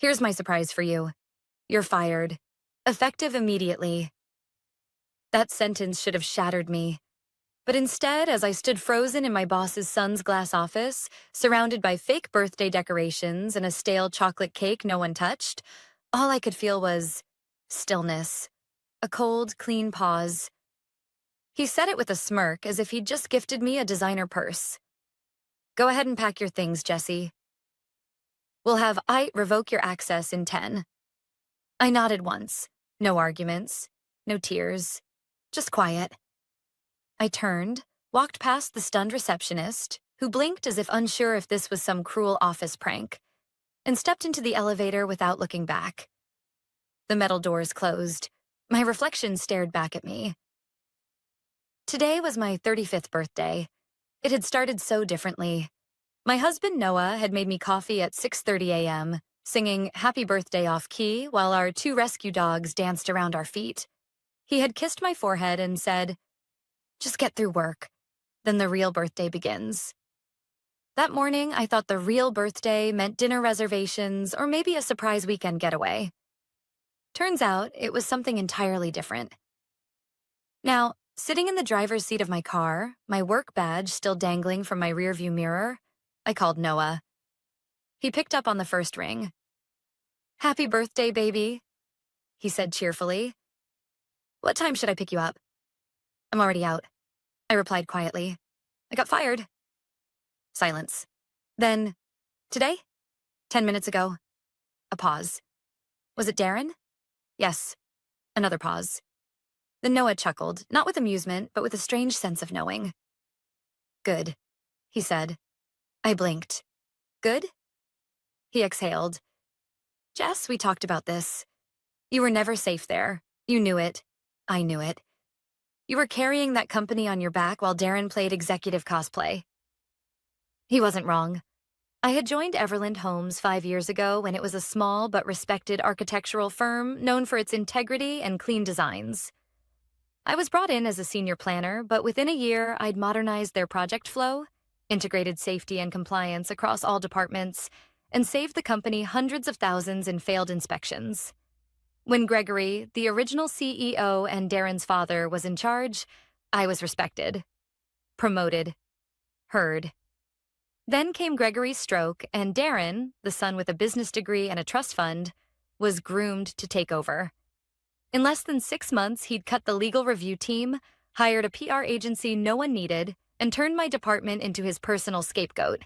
Here's my surprise for you. You're fired. Effective immediately. That sentence should have shattered me. But instead, as I stood frozen in my boss's son's glass office, surrounded by fake birthday decorations and a stale chocolate cake no one touched, all I could feel was stillness. A cold, clean pause. He said it with a smirk, as if he'd just gifted me a designer purse. Go ahead and pack your things, Jesse. We'll have I revoke your access in 10. I nodded once. No arguments. No tears. Just quiet. I turned, walked past the stunned receptionist, who blinked as if unsure if this was some cruel office prank, and stepped into the elevator without looking back. The metal doors closed. My reflection stared back at me. Today was my 35th birthday. It had started so differently. My husband, Noah, had made me coffee at 6:30 a.m., singing Happy Birthday off-key while our 2 rescue dogs danced around our feet. He had kissed my forehead and said, "Just get through work. Then the real birthday begins." That morning, I thought the real birthday meant dinner reservations or maybe a surprise weekend getaway. Turns out, it was something entirely different. Now, sitting in the driver's seat of my car, my work badge still dangling from my rearview mirror, I called Noah. He picked up on the first ring. "Happy birthday, baby," he said cheerfully. "What time should I pick you up?" "I'm already out," I replied quietly. "I got fired." Silence. Then, "Today?" 10 minutes ago. A pause. "Was it Darren?" "Yes." Another pause. Then Noah chuckled, not with amusement, but with a strange sense of knowing. "Good," he said. I blinked. "Good?" He exhaled. "Jess, we talked about this. You were never safe there. You knew it. I knew it. You were carrying that company on your back while Darren played executive cosplay." He wasn't wrong. I had joined Everland Homes 5 years ago when it was a small but respected architectural firm known for its integrity and clean designs. I was brought in as a senior planner, but within a year, I'd modernized their project flow, integrated safety and compliance across all departments, and saved the company hundreds of thousands in failed inspections. When Gregory, the original CEO and Darren's father, was in charge, I was respected, promoted, heard. Then came Gregory's stroke, and Darren, the son with a business degree and a trust fund, was groomed to take over. In less than 6 months, he'd cut the legal review team, hired a PR agency no one needed, and turned my department into his personal scapegoat.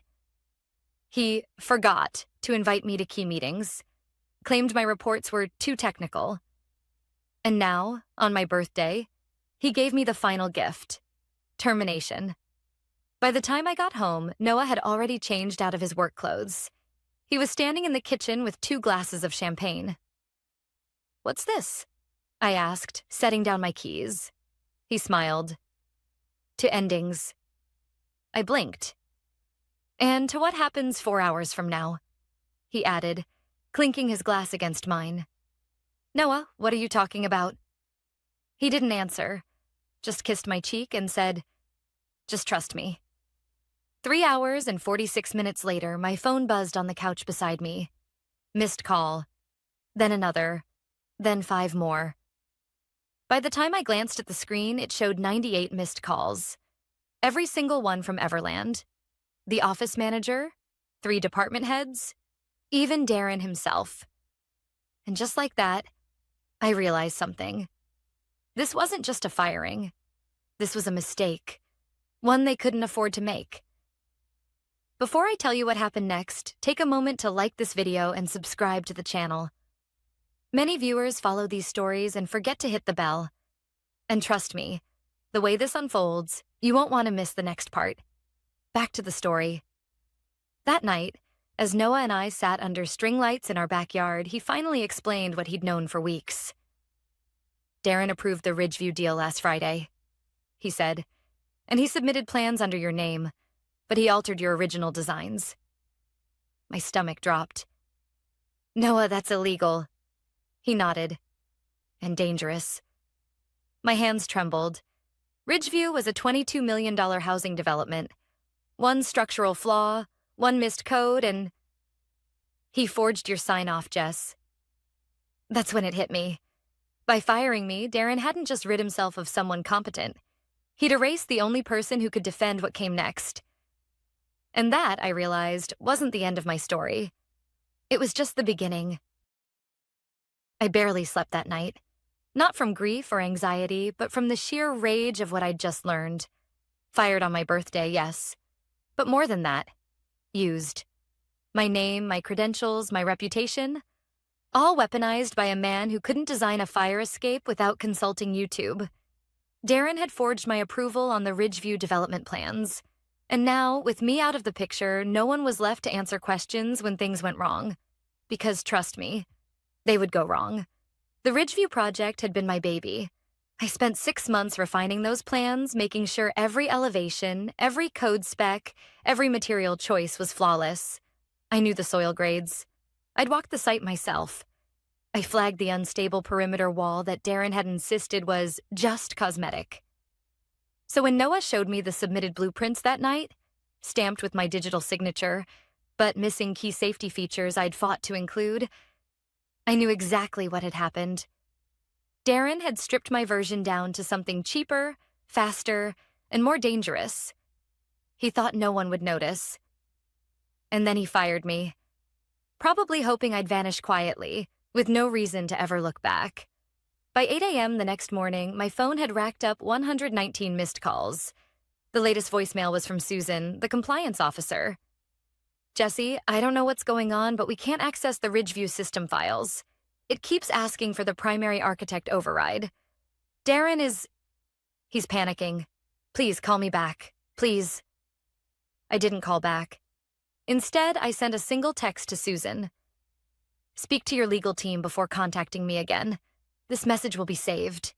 He forgot to invite me to key meetings, claimed my reports were too technical. And now, on my birthday, he gave me the final gift: termination. By the time I got home, Noah had already changed out of his work clothes. He was standing in the kitchen with 2 glasses of champagne. "What's this?" I asked, setting down my keys. He smiled. "To endings." I blinked. "And to what happens 4 hours from now," he added, clinking his glass against mine. "Noah, what are you talking about?" He didn't answer, just kissed my cheek and said, "Just trust me." 3 hours and 46 minutes later, my phone buzzed on the couch beside me. Missed call. Then another. Then 5 more. By the time I glanced at the screen, it showed 98 missed calls. Every single one from Everland. The office manager, 3 department heads, even Darren himself. And just like that, I realized something. This wasn't just a firing. This was a mistake. One they couldn't afford to make. Before I tell you what happened next, take a moment to like this video and subscribe to the channel. Many viewers follow these stories and forget to hit the bell. And trust me, the way this unfolds, you won't want to miss the next part. Back to the story. That night, as Noah and I sat under string lights in our backyard, he finally explained what he'd known for weeks. "Darren approved the Ridgeview deal last Friday," he said, "and he submitted plans under your name, but he altered your original designs." My stomach dropped. "Noah, that's illegal." He nodded. "And dangerous." My hands trembled. Ridgeview was a $22 million housing development. One structural flaw, one missed code, and... He forged your sign-off, Jess. That's when it hit me. By firing me, Darren hadn't just rid himself of someone competent. He'd erased the only person who could defend what came next. And that, I realized, wasn't the end of my story. It was just the beginning. I barely slept that night. Not from grief or anxiety, but from the sheer rage of what I'd just learned. Fired on my birthday, yes. But more than that. Used. My name, my credentials, my reputation, all weaponized by a man who couldn't design a fire escape without consulting YouTube. Darren had forged my approval on the Ridgeview development plans. And now, with me out of the picture, no one was left to answer questions when things went wrong. Because, trust me, they would go wrong. The Ridgeview project had been my baby. I spent 6 months refining those plans, making sure every elevation, every code spec, every material choice was flawless. I knew the soil grades. I'd walked the site myself. I flagged the unstable perimeter wall that Darren had insisted was just cosmetic. So when Noah showed me the submitted blueprints that night, stamped with my digital signature, but missing key safety features I'd fought to include, I knew exactly what had happened. Darren had stripped my version down to something cheaper, faster, and more dangerous. He thought no one would notice. And then he fired me, probably hoping I'd vanish quietly, with no reason to ever look back. By 8 a.m. the next morning, my phone had racked up 119 missed calls. The latest voicemail was from Susan, the compliance officer. Jesse, I don't know what's going on, but we can't access the Ridgeview system files. It keeps asking for the primary architect override. Darren is... He's panicking. Please call me back. Please. I didn't call back. Instead, I sent a single text to Susan. Speak to your legal team before contacting me again. This message will be saved.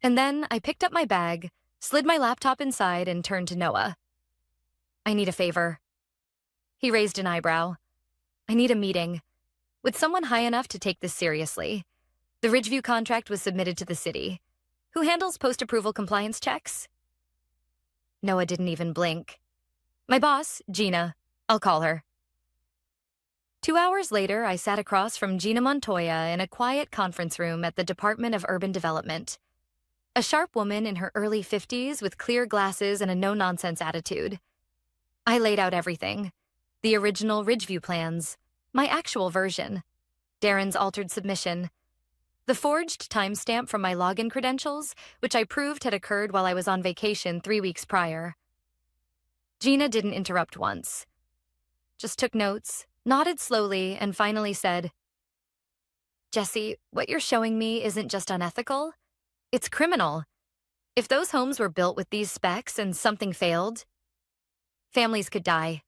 And then I picked up my bag, slid my laptop inside, and turned to Noah. I need a favor. He raised an eyebrow. I need a meeting. With someone high enough to take this seriously. The Ridgeview contract was submitted to the city. Who handles post-approval compliance checks? Noah didn't even blink. My boss, Gina. I'll call her. 2 hours later, I sat across from Gina Montoya in a quiet conference room at the Department of Urban Development. A sharp woman in her early 50s with clear glasses and a no-nonsense attitude. I laid out everything. The original Ridgeview plans. My actual version. Darren's altered submission. The forged timestamp from my login credentials, which I proved had occurred while I was on vacation 3 weeks prior. Gina didn't interrupt once. Just took notes, nodded slowly, and finally said, Jesse, what you're showing me isn't just unethical. It's criminal. If those homes were built with these specs and something failed, families could die,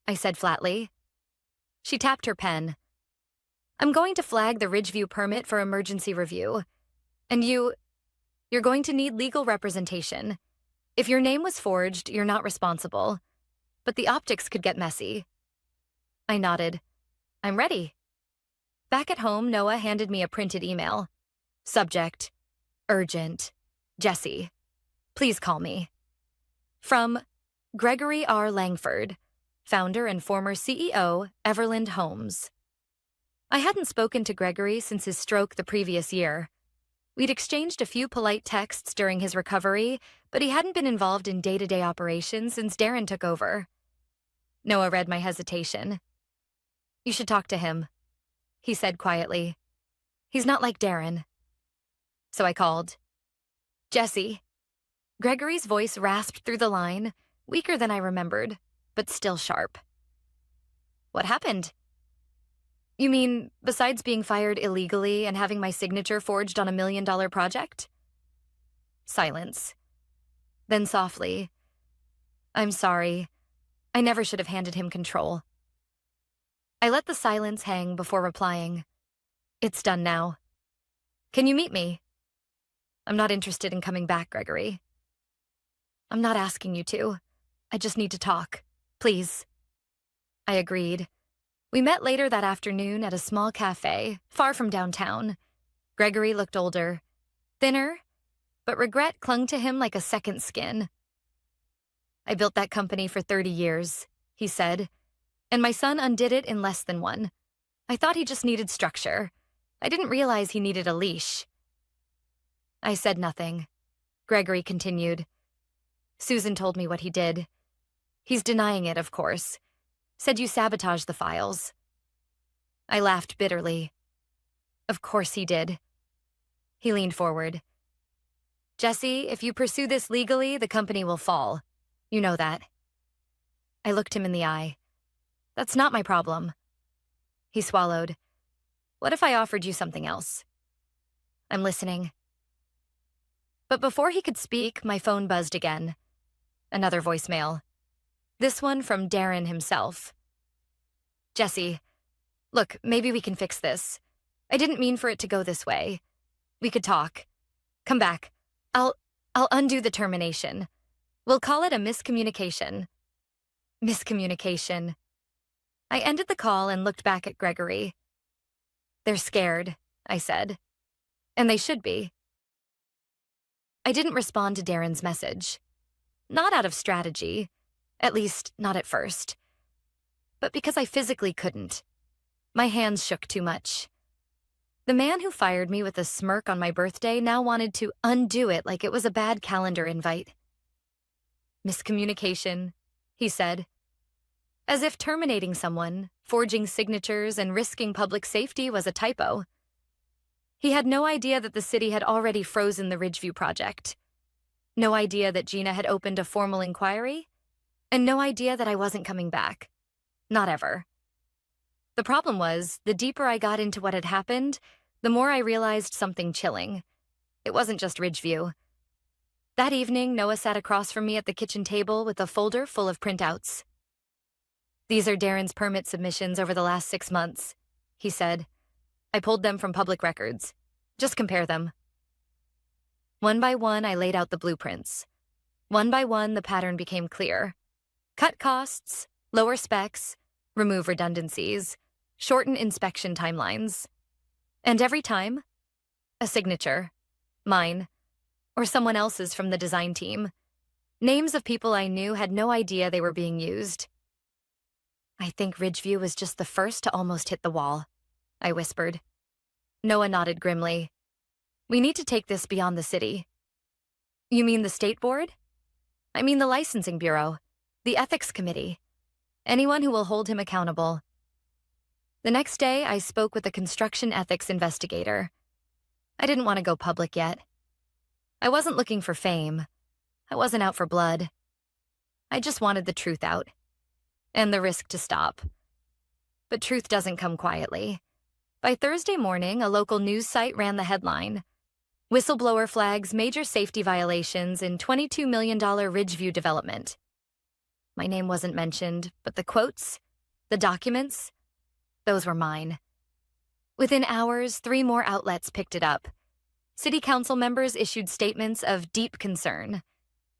I said flatly. She tapped her pen. I'm going to flag the Ridgeview permit for emergency review. And you're going to need legal representation. If your name was forged, you're not responsible. But the optics could get messy. I nodded. I'm ready. Back at home, Noah handed me a printed email. Subject: Urgent. Jesse. Please call me. From Gregory R. Langford, founder and former CEO, Everland Homes. I hadn't spoken to Gregory since his stroke the previous year. We'd exchanged a few polite texts during his recovery, but he hadn't been involved in day-to-day operations since Darren took over. Noah read my hesitation. You should talk to him, he said quietly. He's not like Darren. So I called. Jesse. Gregory's voice rasped through the line, weaker than I remembered, but still sharp. What happened? You mean, besides being fired illegally and having my signature forged on $1 million project? Silence. Then softly, I'm sorry. I never should have handed him control. I let the silence hang before replying. It's done now. Can you meet me? I'm not interested in coming back, Gregory. I'm not asking you to. I just need to talk. Please. I agreed. We met later that afternoon at a small cafe, far from downtown. Gregory looked older, thinner, but regret clung to him like a second skin. I built that company for 30 years, he said, and my son undid it in less than one. I thought he just needed structure. I didn't realize he needed a leash. I said nothing. Gregory continued. Susan told me what he did. He's denying it, of course. Said you sabotaged the files. I laughed bitterly. Of course he did. He leaned forward. Jesse, if you pursue this legally, the company will fall. You know that. I looked him in the eye. That's not my problem. He swallowed. What if I offered you something else? I'm listening. But before he could speak, my phone buzzed again. Another voicemail. This one from Darren himself. Jesse, look, maybe we can fix this. I didn't mean for it to go this way. We could talk. Come back. I'll undo the termination. We'll call it a miscommunication. Miscommunication. I ended the call and looked back at Gregory. They're scared, I said. And they should be. I didn't respond to Darren's message. Not out of strategy, at least not at first, but because I physically couldn't. My hands shook too much. The man who fired me with a smirk on my birthday now wanted to undo it like it was a bad calendar invite. Miscommunication, he said. As if terminating someone, forging signatures, and risking public safety was a typo. He had no idea that the city had already frozen the Ridgeview project. No idea that Gina had opened a formal inquiry. And no idea that I wasn't coming back. Not ever. The problem was, the deeper I got into what had happened, the more I realized something chilling. It wasn't just Ridgeview. That evening, Noah sat across from me at the kitchen table with a folder full of printouts. These are Darren's permit submissions over the last 6 months, he said. I pulled them from public records. Just compare them. One by one, I laid out the blueprints. One by one, the pattern became clear. Cut costs, lower specs, remove redundancies, shorten inspection timelines. And every time, a signature. Mine. Or someone else's from the design team. Names of people I knew had no idea they were being used. I think Ridgeview was just the first to almost hit the wall, I whispered. Noah nodded grimly. We need to take this beyond the city. You mean the state board? I mean the licensing bureau, the ethics committee, anyone who will hold him accountable. The next day, I spoke with a construction ethics investigator. I didn't want to go public yet. I wasn't looking for fame. I wasn't out for blood. I just wanted the truth out. And the risk to stop. But truth doesn't come quietly. By Thursday morning, a local news site ran the headline. Whistleblower flags major safety violations in $22 million Ridgeview development. My name wasn't mentioned, but the quotes, the documents, those were mine. Within hours, 3 more outlets picked it up. City council members issued statements of deep concern.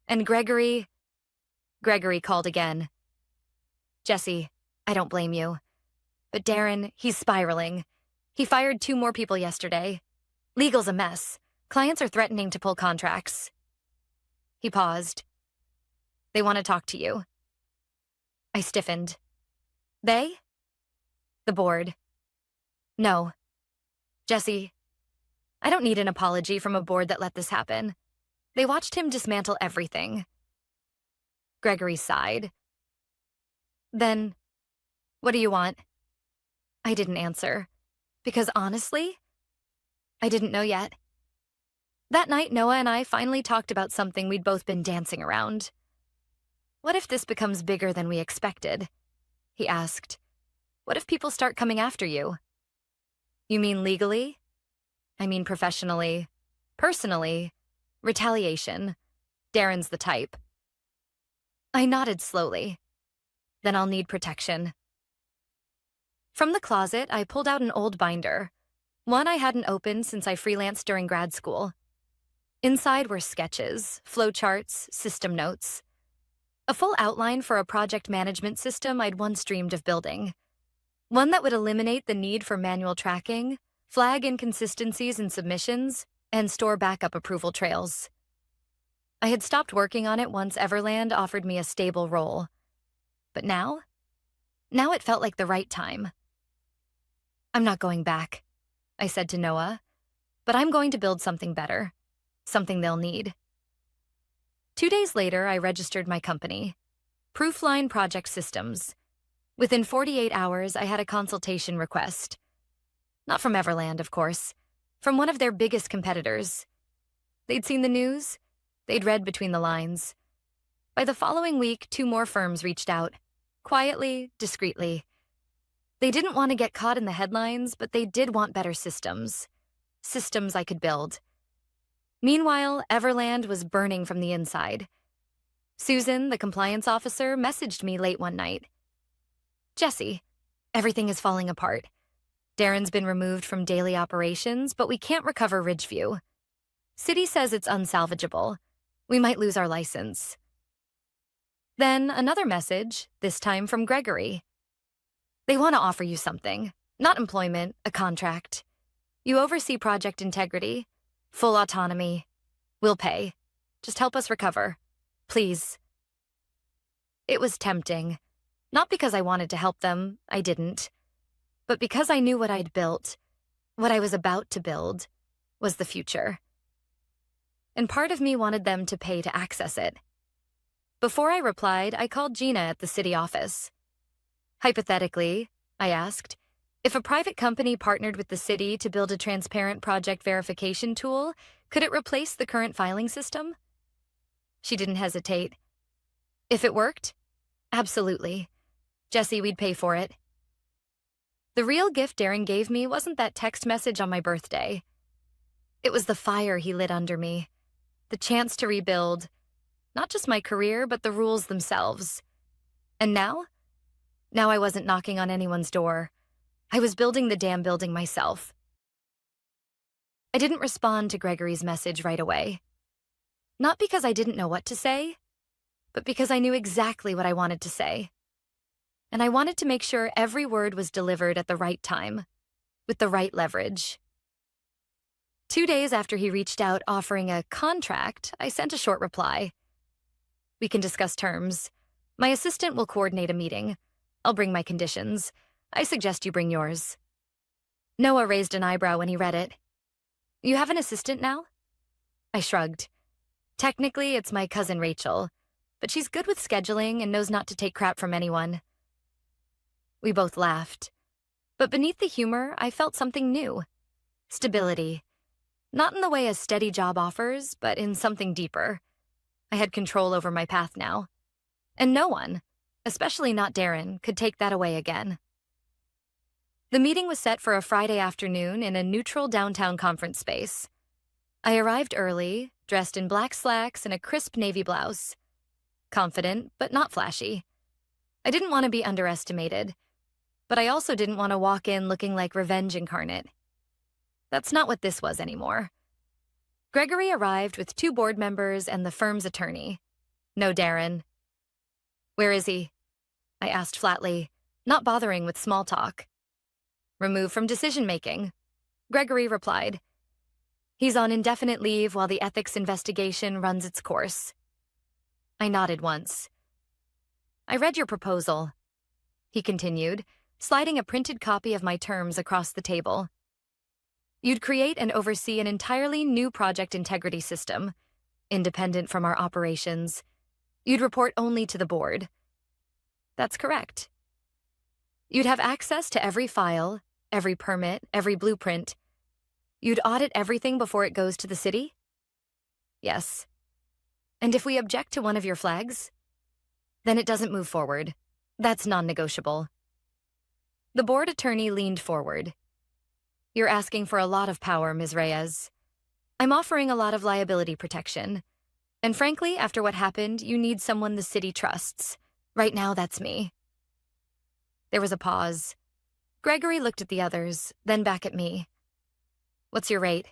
And Gregory called again. Jesse, I don't blame you. But Darren, he's spiraling. He fired 2 more people yesterday. Legal's a mess. Clients are threatening to pull contracts. He paused. They want to talk to you. I stiffened. They? The board. No. Jesse, I don't need an apology from a board that let this happen. They watched him dismantle everything. Gregory sighed. Then, what do you want? I didn't answer. Because honestly, I didn't know yet. That night, Noah and I finally talked about something we'd both been dancing around. What if this becomes bigger than we expected? He asked. What if people start coming after you? You mean legally? I mean professionally. Personally. Retaliation. Darren's the type. I nodded slowly. Then I'll need protection. From the closet, I pulled out an old binder. One I hadn't opened since I freelanced during grad school. Inside were sketches, flowcharts, system notes. A full outline for a project management system I'd once dreamed of building. One that would eliminate the need for manual tracking, flag inconsistencies in submissions, and store backup approval trails. I had stopped working on it once Everland offered me a stable role. But now Now it felt like the right time. I'm not going back, I said to Noah, but I'm going to build something better, something they'll need. 2 days later, I registered my company, Proofline Project Systems. Within 48 hours, I had a consultation request. Not from Everland, of course, from one of their biggest competitors. They'd seen the news, they'd read between the lines. By the following week, 2 more firms reached out, quietly, discreetly. They didn't want to get caught in the headlines, but they did want better systems. Systems I could build. Meanwhile, Everland was burning from the inside. Susan, the compliance officer, messaged me late one night. "Jesse, everything is falling apart. Darren's been removed from daily operations, but we can't recover Ridgeview. City says it's unsalvageable. We might lose our license." Then another message, this time from Gregory. "They want to offer you something. Not employment, a contract. You oversee project integrity, full autonomy. We'll pay. Just help us recover. Please." It was tempting. Not because I wanted to help them, I didn't. But because I knew what I'd built, what I was about to build, was the future. And part of me wanted them to pay to access it. Before I replied, I called Gina at the city office. Hypothetically, I asked, if a private company partnered with the city to build a transparent project verification tool, could it replace the current filing system? She didn't hesitate. If it worked? Absolutely. Jesse, we'd pay for it. The real gift Darren gave me wasn't that text message on my birthday. It was the fire he lit under me, the chance to rebuild, not just my career, but the rules themselves. And now? Now I wasn't knocking on anyone's door. I was building the damn building myself. I didn't respond to Gregory's message right away. Not because I didn't know what to say, but because I knew exactly what I wanted to say. And I wanted to make sure every word was delivered at the right time, with the right leverage. 2 days after he reached out offering a contract, I sent a short reply. "We can discuss terms. My assistant will coordinate a meeting. I'll bring my conditions. I suggest you bring yours." Noah raised an eyebrow when he read it. "You have an assistant now?" I shrugged. "Technically, it's my cousin Rachel, but she's good with scheduling and knows not to take crap from anyone." We both laughed. But beneath the humor, I felt something new. Stability. Not in the way a steady job offers, but in something deeper. I had control over my path now. And no one, especially not Darren, could take that away again. The meeting was set for a Friday afternoon in a neutral downtown conference space. I arrived early, dressed in black slacks and a crisp navy blouse. Confident, but not flashy. I didn't want to be underestimated, but I also didn't want to walk in looking like revenge incarnate. That's not what this was anymore. Gregory arrived with 2 board members and the firm's attorney. No Darren. "Where is he?" I asked flatly, not bothering with small talk. "Removed from decision-making," Gregory replied. "He's on indefinite leave while the ethics investigation runs its course." I nodded once. "I read your proposal," he continued, sliding a printed copy of my terms across the table. "You'd create and oversee an entirely new project integrity system, independent from our operations. You'd report only to the board." "That's correct." "You'd have access to every file, every permit, every blueprint. You'd audit everything before it goes to the city?" "Yes." "And if we object to one of your flags?" "Then it doesn't move forward. That's non-negotiable." The board attorney leaned forward. "You're asking for a lot of power, Ms. Reyes. I'm offering a lot of liability protection. And frankly, after what happened, you need someone the city trusts. Right now, that's me." There was a pause. Gregory looked at the others, then back at me. "What's your rate?"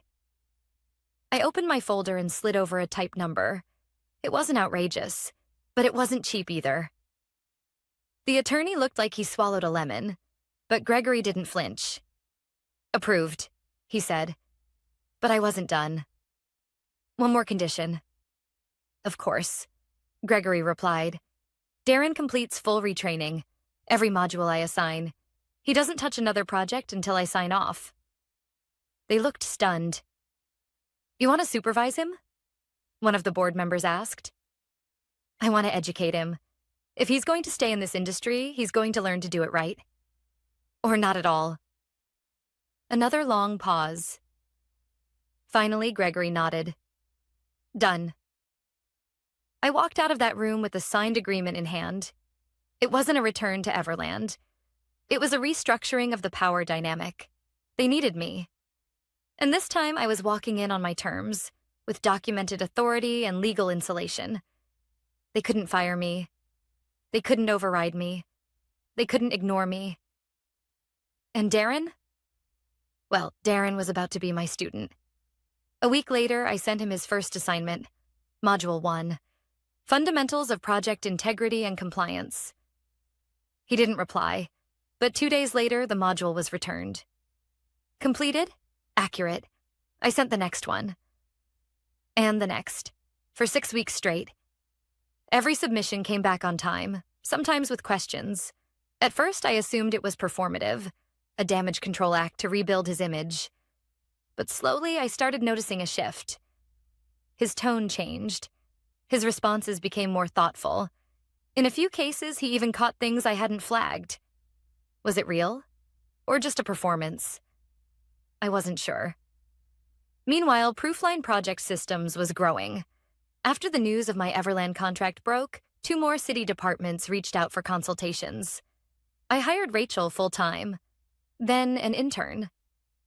I opened my folder and slid over a typed number. It wasn't outrageous, but it wasn't cheap either. The attorney looked like he swallowed a lemon, but Gregory didn't flinch. "Approved," he said. But I wasn't done. "One more condition." "Of course," Gregory replied. "Darren completes full retraining. Every module I assign. He doesn't touch another project until I sign off. They looked stunned. You want to supervise him? One of the board members asked. I want to educate him. If he's going to stay in this industry, he's going to learn to do it right. Or not at all. Another long pause. Finally, Gregory nodded. Done. I walked out of that room with a signed agreement in hand. It wasn't a return to Everland. It was a restructuring of the power dynamic. They needed me. And this time I was walking in on my terms, with documented authority and legal insulation. They couldn't fire me. They couldn't override me. They couldn't ignore me. And Darren? Well, Darren was about to be my student. A week later, I sent him his first assignment, Module 1, Fundamentals of Project Integrity and Compliance. He didn't reply, but 2 days later, the module was returned. Completed? Accurate. I sent the next one. And the next, for 6 weeks straight. Every submission came back on time, sometimes with questions. At first, I assumed it was performative, a damage control act to rebuild his image. But slowly, I started noticing a shift. His tone changed. His responses became more thoughtful. In a few cases, he even caught things I hadn't flagged. Was it real? Or just a performance? I wasn't sure. Meanwhile, Proofline Project Systems was growing. After the news of my Everland contract broke, 2 more city departments reached out for consultations. I hired Rachel full-time, then an intern,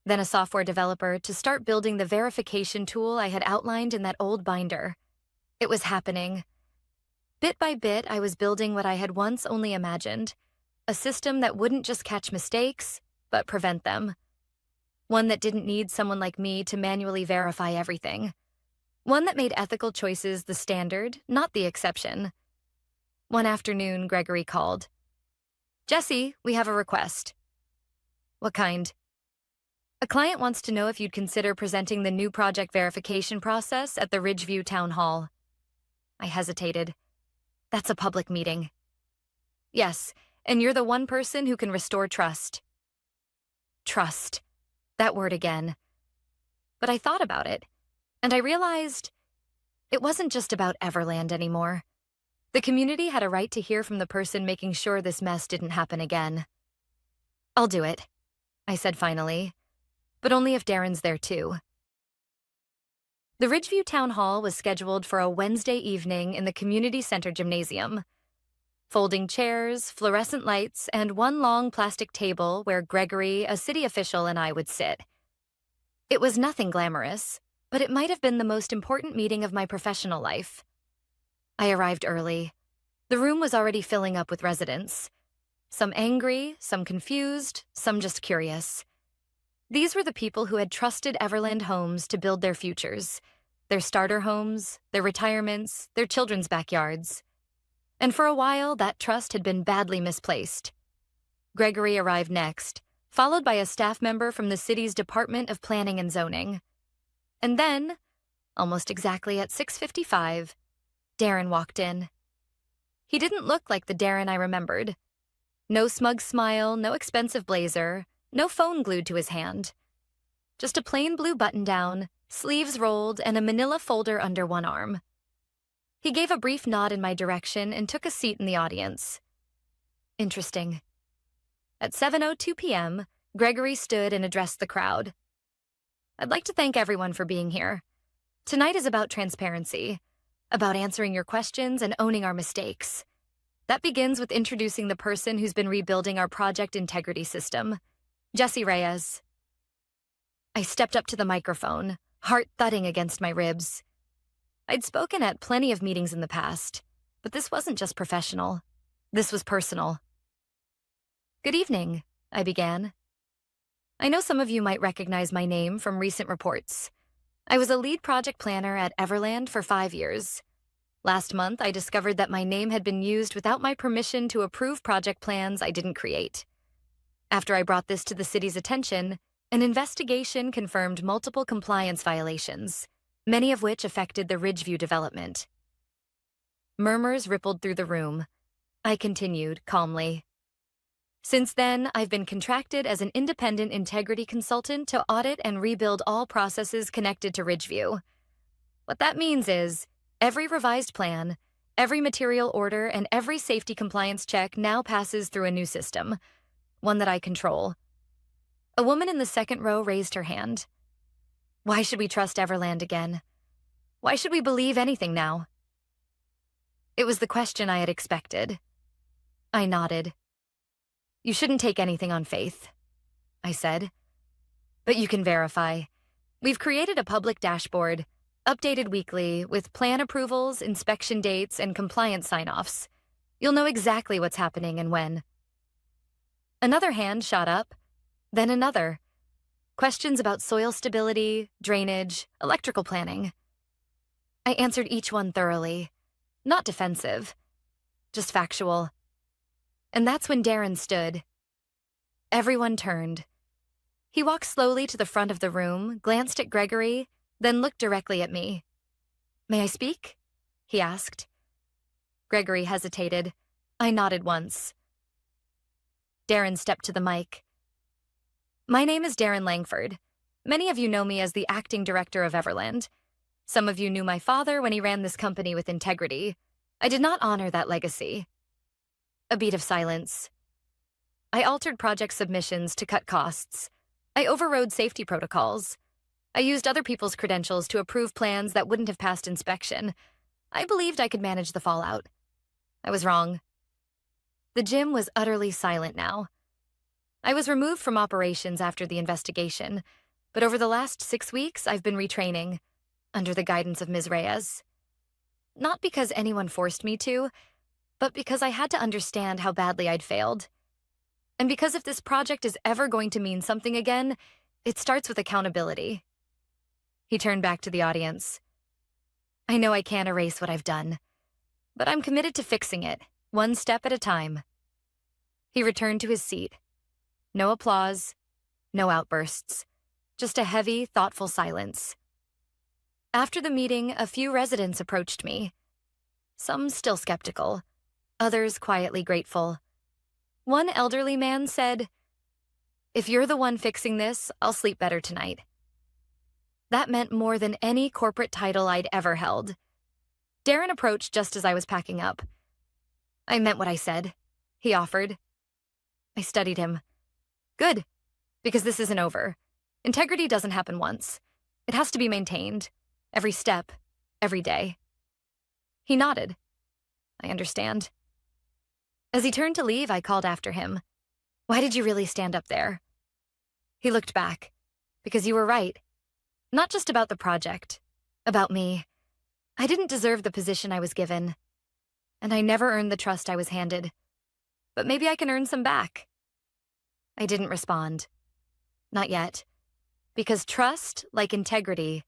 then a software developer to start building the verification tool I had outlined in that old binder. It was happening. Bit by bit, I was building what I had once only imagined, a system that wouldn't just catch mistakes, but prevent them. One that didn't need someone like me to manually verify everything. One that made ethical choices the standard, not the exception. One afternoon, Gregory called. Jesse, we have a request. What kind? A client wants to know if you'd consider presenting the new project verification process at the Ridgeview Town Hall. I hesitated. That's a public meeting. Yes, and you're the one person who can restore trust. Trust. That word again. But I thought about it, and I realized it wasn't just about Everland anymore. The community had a right to hear from the person making sure this mess didn't happen again. I'll do it, I said finally, but only if Darren's there too. The Ridgeview Town Hall was scheduled for a Wednesday evening in the community center gymnasium. Folding chairs, fluorescent lights, and one long plastic table where Gregory, a city official, and I would sit. It was nothing glamorous, but it might have been the most important meeting of my professional life. I arrived early. The room was already filling up with residents. Some angry, some confused, some just curious. These were the people who had trusted Everland Homes to build their futures, their starter homes, their retirements, their children's backyards. And for a while, that trust had been badly misplaced. Gregory arrived next, followed by a staff member from the city's Department of Planning and Zoning. And then, almost exactly at 6:55, Darren walked in. He didn't look like the Darren I remembered. No smug smile, no expensive blazer, no phone glued to his hand. Just a plain blue button-down, sleeves rolled, and a manila folder under one arm. He gave a brief nod in my direction and took a seat in the audience. Interesting. At 7:02 p.m., Gregory stood and addressed the crowd. I'd like to thank everyone for being here. Tonight is about transparency, about answering your questions and owning our mistakes. That begins with introducing the person who's been rebuilding our project integrity system, Jesse Reyes. I stepped up to the microphone, heart thudding against my ribs. I'd spoken at plenty of meetings in the past, but this wasn't just professional. This was personal. Good evening, I began. I know some of you might recognize my name from recent reports. I was a lead project planner at Everland for 5 years. Last month, I discovered that my name had been used without my permission to approve project plans I didn't create. After I brought this to the city's attention, an investigation confirmed multiple compliance violations, many of which affected the Ridgeview development. Murmurs rippled through the room. I continued calmly. Since then, I've been contracted as an independent integrity consultant to audit and rebuild all processes connected to Ridgeview. What that means is every revised plan, every material order, and every safety compliance check now passes through a new system, one that I control. A woman in the second row raised her hand. Why should we trust Everland again? Why should we believe anything now? It was the question I had expected. I nodded. You shouldn't take anything on faith, I said. But you can verify. We've created a public dashboard, updated weekly, with plan approvals, inspection dates, and compliance sign-offs. You'll know exactly what's happening and when. Another hand shot up, then another. Questions about soil stability, drainage, electrical planning. I answered each one thoroughly, not defensive, just factual. And that's when Darren stood. Everyone turned. He walked slowly to the front of the room, glanced at Gregory, then looked directly at me. May I speak? He asked. Gregory hesitated. I nodded once. Darren stepped to the mic. My name is Darren Langford. Many of you know me as the acting director of Everland. Some of you knew my father when he ran this company with integrity. I did not honor that legacy. A beat of silence. I altered project submissions to cut costs. I overrode safety protocols. I used other people's credentials to approve plans that wouldn't have passed inspection. I believed I could manage the fallout. I was wrong. The gym was utterly silent now. I was removed from operations after the investigation, but over the last 6 weeks, I've been retraining, under the guidance of Ms. Reyes. Not because anyone forced me to, but because I had to understand how badly I'd failed. And because if this project is ever going to mean something again, it starts with accountability. He turned back to the audience. I know I can't erase what I've done, but I'm committed to fixing it, one step at a time. He returned to his seat. No applause, no outbursts, just a heavy, thoughtful silence. After the meeting, a few residents approached me. Some still skeptical, others quietly grateful. One elderly man said, If you're the one fixing this, I'll sleep better tonight. That meant more than any corporate title I'd ever held. Darren approached just as I was packing up. I meant what I said, he offered. I studied him. Good, because this isn't over. Integrity doesn't happen once. It has to be maintained, every step, every day. He nodded. I understand. As he turned to leave, I called after him. Why did you really stand up there? He looked back. Because you were right. Not just about the project, about me. I didn't deserve the position I was given. And I never earned the trust I was handed. But maybe I can earn some back. I didn't respond. Not yet. Because trust, like integrity,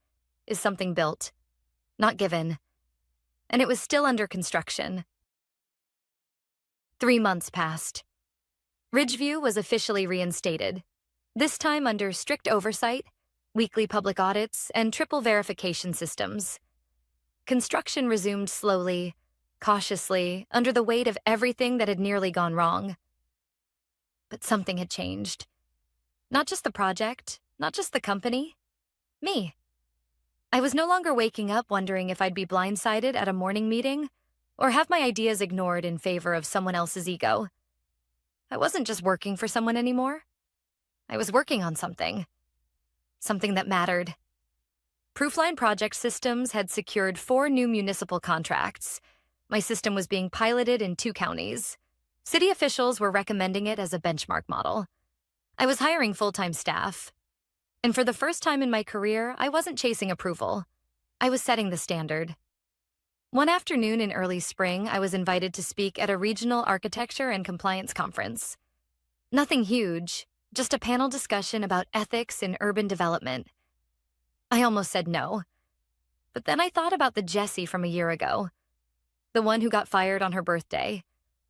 is something built, not given. And it was still under construction. 3 months passed. Ridgeview was officially reinstated, this time under strict oversight, weekly public audits, and triple verification systems. Construction resumed slowly, cautiously, under the weight of everything that had nearly gone wrong. But something had changed. Not just the project, not just the company, me. I was no longer waking up wondering if I'd be blindsided at a morning meeting or have my ideas ignored in favor of someone else's ego. I wasn't just working for someone anymore. I was working on something. Something that mattered. Proofline Project Systems had secured 4 new municipal contracts. My system was being piloted in 2 counties. City officials were recommending it as a benchmark model. I was hiring full-time staff. And for the first time in my career, I wasn't chasing approval. I was setting the standard. One afternoon in early spring, I was invited to speak at a regional architecture and compliance conference. Nothing huge, just a panel discussion about ethics in urban development. I almost said no. But then I thought about the Jessie from a year ago, the one who got fired on her birthday,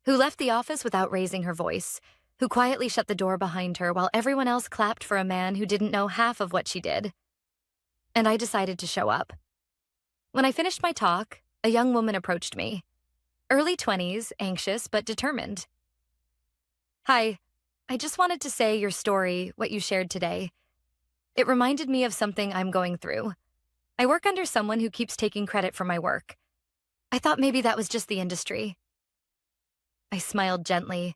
who left the office without raising her voice, who quietly shut the door behind her while everyone else clapped for a man who didn't know half of what she did. And I decided to show up. When I finished my talk, a young woman approached me. Early 20s, anxious but determined. Hi, I just wanted to say your story, what you shared today. It reminded me of something I'm going through. I work under someone who keeps taking credit for my work. I thought maybe that was just the industry. I smiled gently.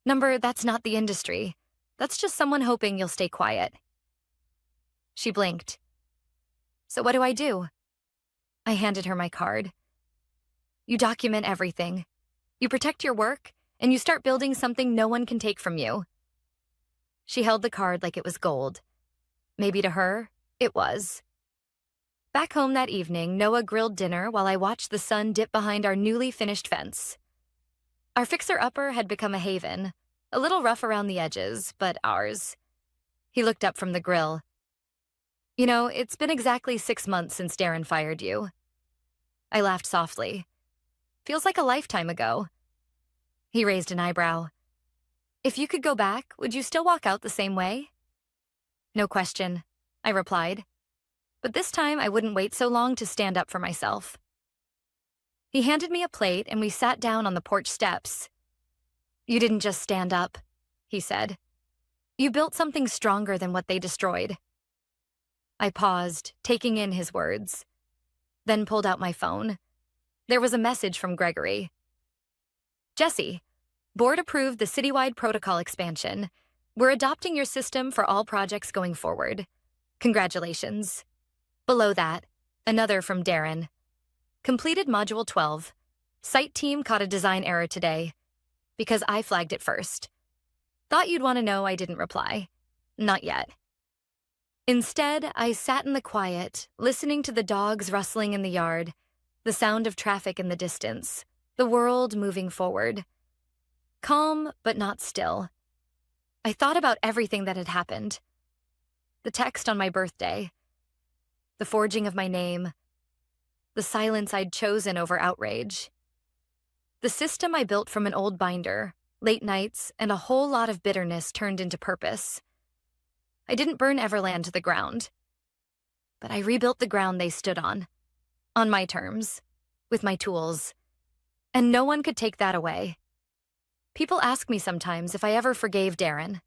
Number, that's not the industry. That's just someone hoping you'll stay quiet. She blinked. So what do I do? I handed her my card. You document everything. You protect your work, and you start building something no one can take from you. She held the card like it was gold. Maybe to her, it was. Back home that evening, Noah grilled dinner while I watched the sun dip behind our newly finished fence. Our fixer-upper had become a haven, a little rough around the edges, but ours. He looked up from the grill. You know, it's been exactly 6 months since Darren fired you. I laughed softly. Feels like a lifetime ago. He raised an eyebrow. If you could go back, would you still walk out the same way? No question, I replied. But this time I wouldn't wait so long to stand up for myself. He handed me a plate and we sat down on the porch steps. You didn't just stand up, he said. You built something stronger than what they destroyed. I paused, taking in his words, then pulled out my phone. There was a message from Gregory. Jesse, board approved the citywide protocol expansion. We're adopting your system for all projects going forward. Congratulations. Below that, another from Darren. Completed Module 12. Site team caught a design error today, because I flagged it first. Thought you'd want to know I didn't reply. Not yet. Instead, I sat in the quiet, listening to the dogs rustling in the yard, the sound of traffic in the distance, the world moving forward. Calm, but not still. I thought about everything that had happened. The text on my birthday, the forging of my name, the silence I'd chosen over outrage, the system I built from an old binder, late nights, and a whole lot of bitterness turned into purpose. I didn't burn Everland to the ground, but I rebuilt the ground they stood on my terms, with my tools, and no one could take that away. People ask me sometimes if I ever forgave Darren.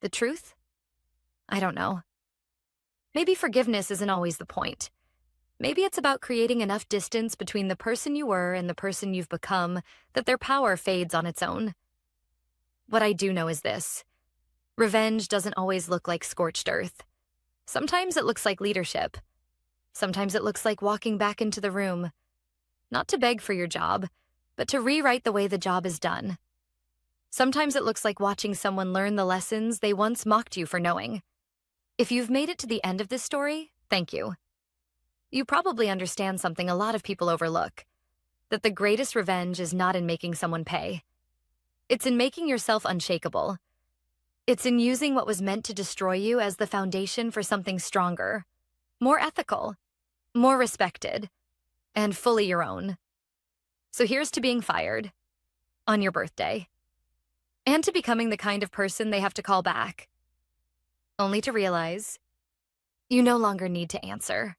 The truth? I don't know. Maybe forgiveness isn't always the point. Maybe it's about creating enough distance between the person you were and the person you've become that their power fades on its own. What I do know is this. Revenge doesn't always look like scorched earth. Sometimes it looks like leadership. Sometimes it looks like walking back into the room, not to beg for your job, but to rewrite the way the job is done. Sometimes it looks like watching someone learn the lessons they once mocked you for knowing. If you've made it to the end of this story, thank you. You probably understand something a lot of people overlook, that the greatest revenge is not in making someone pay. It's in making yourself unshakable. It's in using what was meant to destroy you as the foundation for something stronger, more ethical, more respected, and fully your own. So here's to being fired on your birthday, and to becoming the kind of person they have to call back, only to realize you no longer need to answer.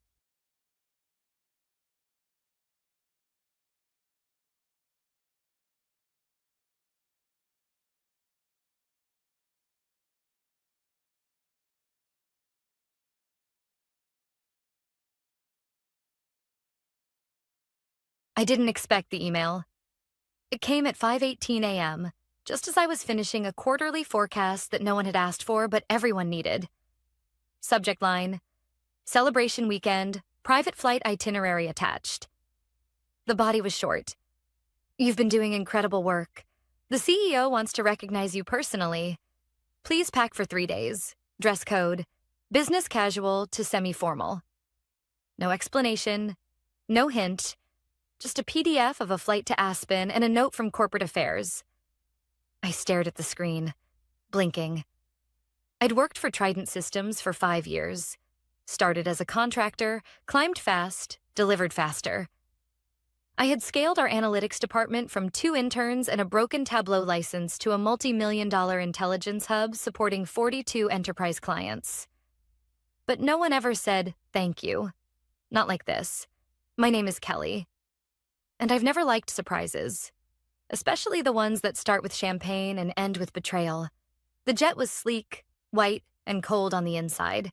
I didn't expect the email. It came at 5:18 a.m., just as I was finishing a quarterly forecast that no one had asked for but everyone needed. Subject line, celebration weekend, private flight itinerary attached. The body was short. You've been doing incredible work. The CEO wants to recognize you personally. Please pack for 3 days. Dress code, business casual to semi-formal. No explanation, no hint, just a PDF of a flight to Aspen and a note from corporate affairs. I stared at the screen, blinking. I'd worked for Trident Systems for 5 years. Started as a contractor, climbed fast, delivered faster. I had scaled our analytics department from 2 interns and a broken Tableau license to a multi-million-dollar intelligence hub supporting 42 enterprise clients. But no one ever said, thank you. Not like this. My name is Kelly. And I've never liked surprises. especially the ones that start with champagne and end with betrayal. The jet was sleek, white, and cold on the inside,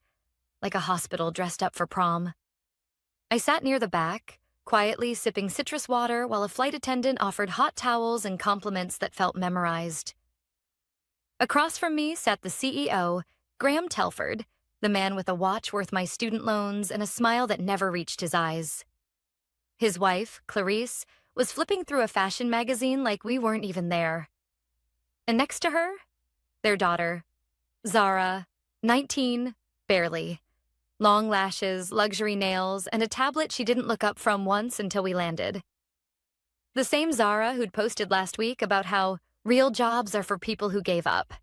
like a hospital dressed up for prom. I sat near the back, quietly sipping citrus water while a flight attendant offered hot towels and compliments that felt memorized. Across from me sat the CEO, Graham Telford, the man with a watch worth my student loans and a smile that never reached his eyes. His wife, Clarice, was flipping through a fashion magazine like we weren't even there. And next to her, their daughter, Zara, 19, barely. Long lashes, luxury nails, and a tablet she didn't look up from once until we landed. The same Zara who'd posted last week about how real jobs are for people who gave up.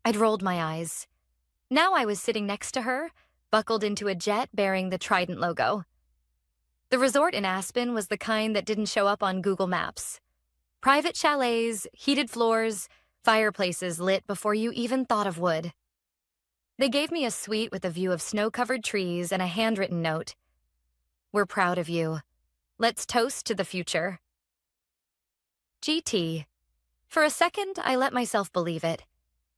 I'd rolled my eyes. Now I was sitting next to her, buckled into a jet bearing the Trident logo. The resort in Aspen was the kind that didn't show up on Google Maps. Private chalets, heated floors, fireplaces lit before you even thought of wood. They gave me a suite with a view of snow-covered trees and a handwritten note. "We're proud of you. Let's toast to the future." GT. For a second, I let myself believe it.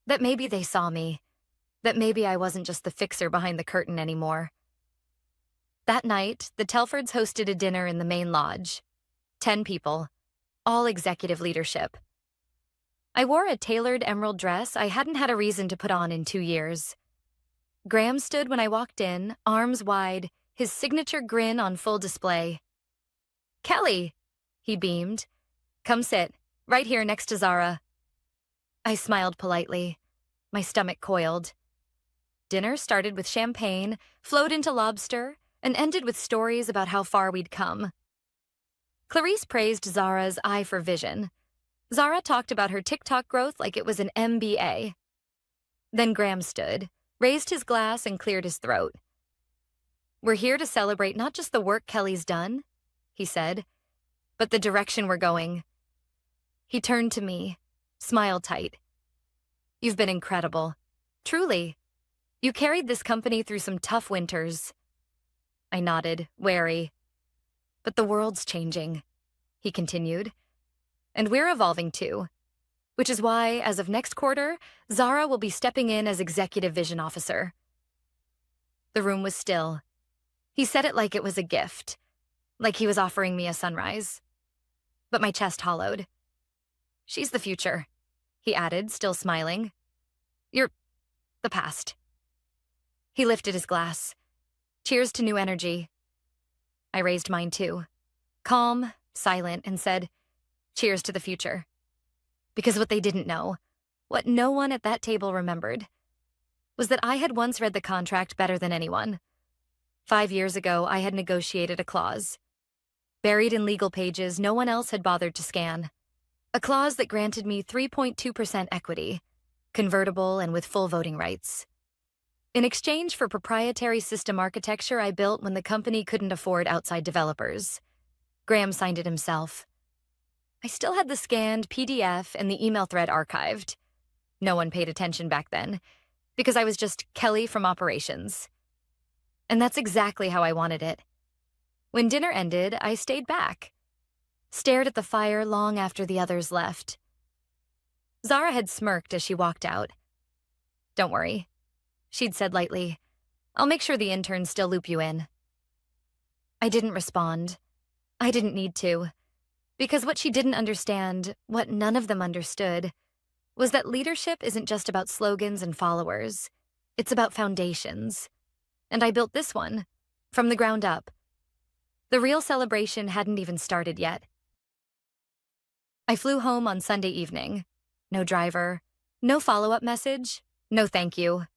That maybe they saw me. That maybe I wasn't just the fixer behind the curtain anymore. That night, the Telfords hosted a dinner in the main lodge. 10 people, all executive leadership. I wore a tailored emerald dress I hadn't had a reason to put on in 2 years. Graham stood when I walked in, arms wide, his signature grin on full display. "Kelly," he beamed. "Come sit, right here next to Zara." I smiled politely. My stomach coiled. Dinner started with champagne, flowed into lobster, and ended with stories about how far we'd come. Clarice praised Zara's eye for vision. Zara talked about her TikTok growth like it was an MBA. Then Graham stood, raised his glass, and cleared his throat. "We're here to celebrate not just the work Kelly's done," he said, "but the direction we're going." He turned to me, smiled tight. "You've been incredible. Truly. You carried this company through some tough winters." I nodded, wary. "But the world's changing," he continued. "And we're evolving too. Which is why, as of next quarter, Zara will be stepping in as Executive Vision Officer." The room was still. He said it like it was a gift, like he was offering me a sunrise. But my chest hollowed. "She's the future," he added, still smiling. "You're the past." He lifted his glass. "Cheers to new energy." I raised mine too, calm, silent, and said, "Cheers to the future." Because what they didn't know, what no one at that table remembered, was that I had once read the contract better than anyone. 5 years ago, I had negotiated a clause. Buried in legal pages no one else had bothered to scan. A clause that granted me 3.2% equity, convertible and with full voting rights. In exchange for proprietary system architecture I built when the company couldn't afford outside developers. Graham signed it himself. I still had the scanned PDF and the email thread archived. No one paid attention back then, because I was just Kelly from operations. And that's exactly how I wanted it. When dinner ended, I stayed back, stared at the fire long after the others left. Zara had smirked as she walked out. "Don't worry," she'd said lightly. "I'll make sure the interns still loop you in." I didn't respond. I didn't need to. Because what she didn't understand, what none of them understood, was that leadership isn't just about slogans and followers. It's about foundations. And I built this one, from the ground up. The real celebration hadn't even started yet. I flew home on Sunday evening. No driver, no follow-up message, no thank you.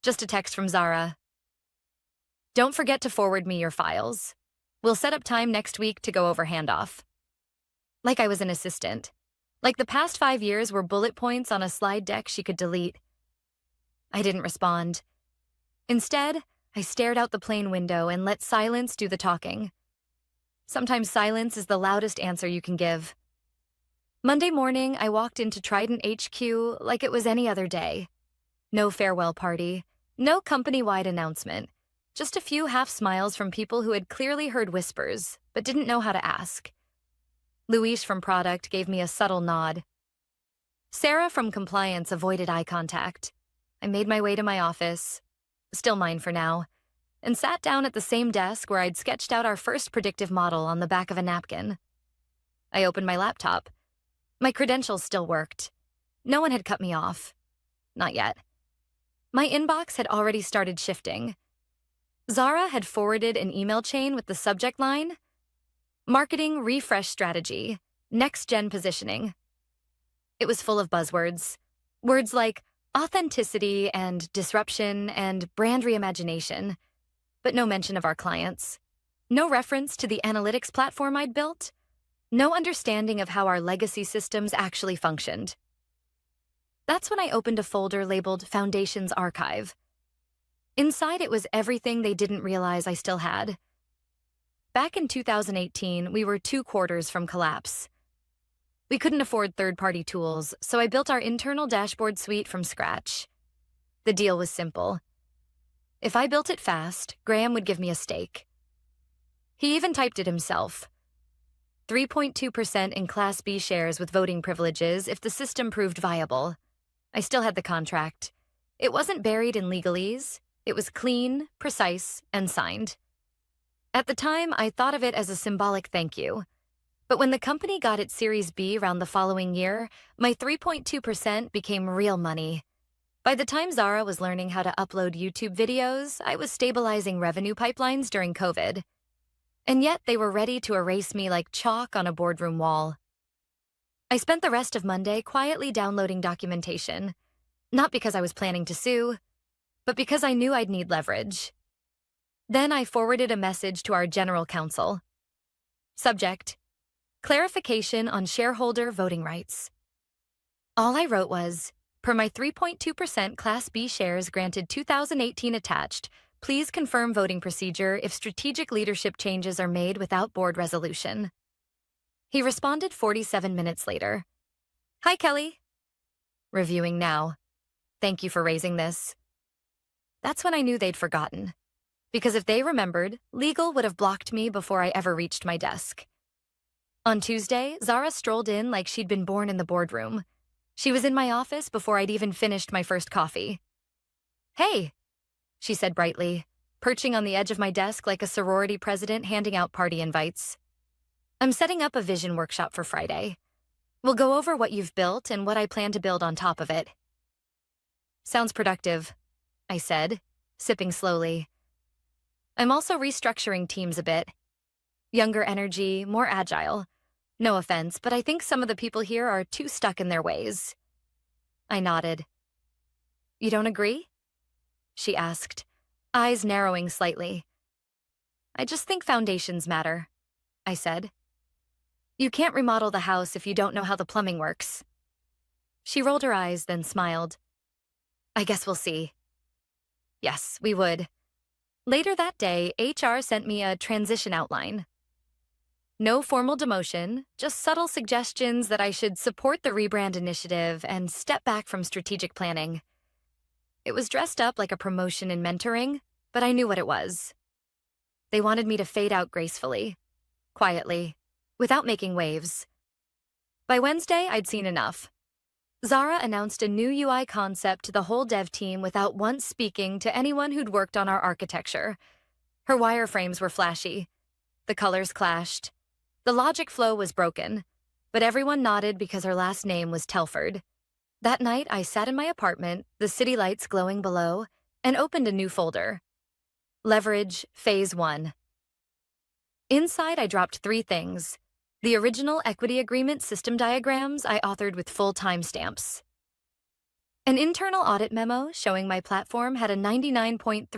Just a text from Zara. "Don't forget to forward me your files. We'll set up time next week to go over handoff." Like I was an assistant. Like the past 5 years were bullet points on a slide deck she could delete. I didn't respond. Instead, I stared out the plane window and let silence do the talking. Sometimes silence is the loudest answer you can give. Monday morning, I walked into Trident HQ like it was any other day. No farewell party, no company-wide announcement, just a few half smiles from people who had clearly heard whispers but didn't know how to ask. Luis from product gave me a subtle nod. Sarah from compliance avoided eye contact. I made my way to my office, still mine for now, and sat down at the same desk where I'd sketched out our first predictive model on the back of a napkin. I opened my laptop. My credentials still worked. No one had cut me off. Not yet. My inbox had already started shifting. Zara had forwarded an email chain with the subject line, Marketing Refresh Strategy, Next Gen Positioning. It was full of buzzwords. Words like authenticity and disruption and brand reimagination, but no mention of our clients. No reference to the analytics platform I'd built. No understanding of how our legacy systems actually functioned. That's when I opened a folder labeled Foundations Archive. Inside it was everything they didn't realize I still had. Back in 2018, we were 2 quarters from collapse. We couldn't afford third-party tools, so I built our internal dashboard suite from scratch. The deal was simple. If I built it fast, Graham would give me a stake. He even typed it himself. 3.2% in Class B shares with voting privileges if the system proved viable. I still had the contract. It wasn't buried in legalese. It was clean, precise, and signed. At the time, I thought of it as a symbolic thank you. But when the company got its Series B around the following year, my 3.2% became real money. By the time Zara was learning how to upload YouTube videos, I was stabilizing revenue pipelines during COVID. And yet they were ready to erase me like chalk on a boardroom wall. I spent the rest of Monday quietly downloading documentation, not because I was planning to sue, but because I knew I'd need leverage. Then I forwarded a message to our general counsel. Subject: Clarification on shareholder voting rights. All I wrote was, per my 3.2% Class B shares granted 2018 attached, please confirm voting procedure if strategic leadership changes are made without board resolution. He responded 47 minutes later. Hi, Kelly. Reviewing now. Thank you for raising this. That's when I knew they'd forgotten. Because if they remembered, legal would have blocked me before I ever reached my desk. On Tuesday, Zara strolled in like she'd been born in the boardroom. She was in my office before I'd even finished my first coffee. Hey, she said brightly, perching on the edge of my desk like a sorority president handing out party invites. I'm setting up a vision workshop for Friday. We'll go over what you've built and what I plan to build on top of it. Sounds productive, I said, sipping slowly. I'm also restructuring teams a bit. Younger energy, more agile. No offense, but I think some of the people here are too stuck in their ways. I nodded. You don't agree? She asked, eyes narrowing slightly. I just think foundations matter, I said. You can't remodel the house if you don't know how the plumbing works. She rolled her eyes, then smiled. I guess we'll see. Yes, we would. Later that day, HR sent me a transition outline. No formal demotion, just subtle suggestions that I should support the rebrand initiative and step back from strategic planning. It was dressed up like a promotion in mentoring, but I knew what it was. They wanted me to fade out gracefully, quietly, without making waves. By Wednesday, I'd seen enough. Zara announced a new UI concept to the whole dev team without once speaking to anyone who'd worked on our architecture. Her wireframes were flashy. The colors clashed. The logic flow was broken, but everyone nodded because her last name was Telford. That night, I sat in my apartment, the city lights glowing below, and opened a new folder. Leverage, Phase 1. Inside, I dropped 3 things. The original equity agreement system diagrams I authored with full timestamps. An internal audit memo showing my platform had a 99.3%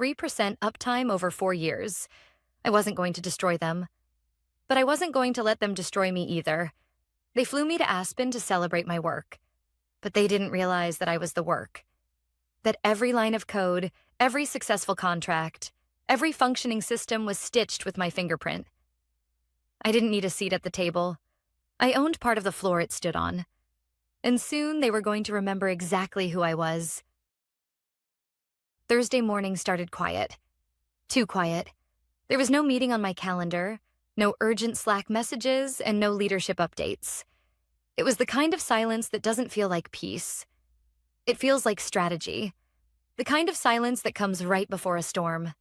uptime over 4 years. I wasn't going to destroy them. But I wasn't going to let them destroy me either. They flew me to Aspen to celebrate my work. But they didn't realize that I was the work. That every line of code, every successful contract, every functioning system was stitched with my fingerprint. I didn't need a seat at the table. I owned part of the floor it stood on. And soon they were going to remember exactly who I was. Thursday morning started quiet. Too quiet. There was no meeting on my calendar, No urgent Slack messages and no leadership updates. It was the kind of silence that doesn't feel like peace. It feels like strategy. The kind of silence that comes right before a storm.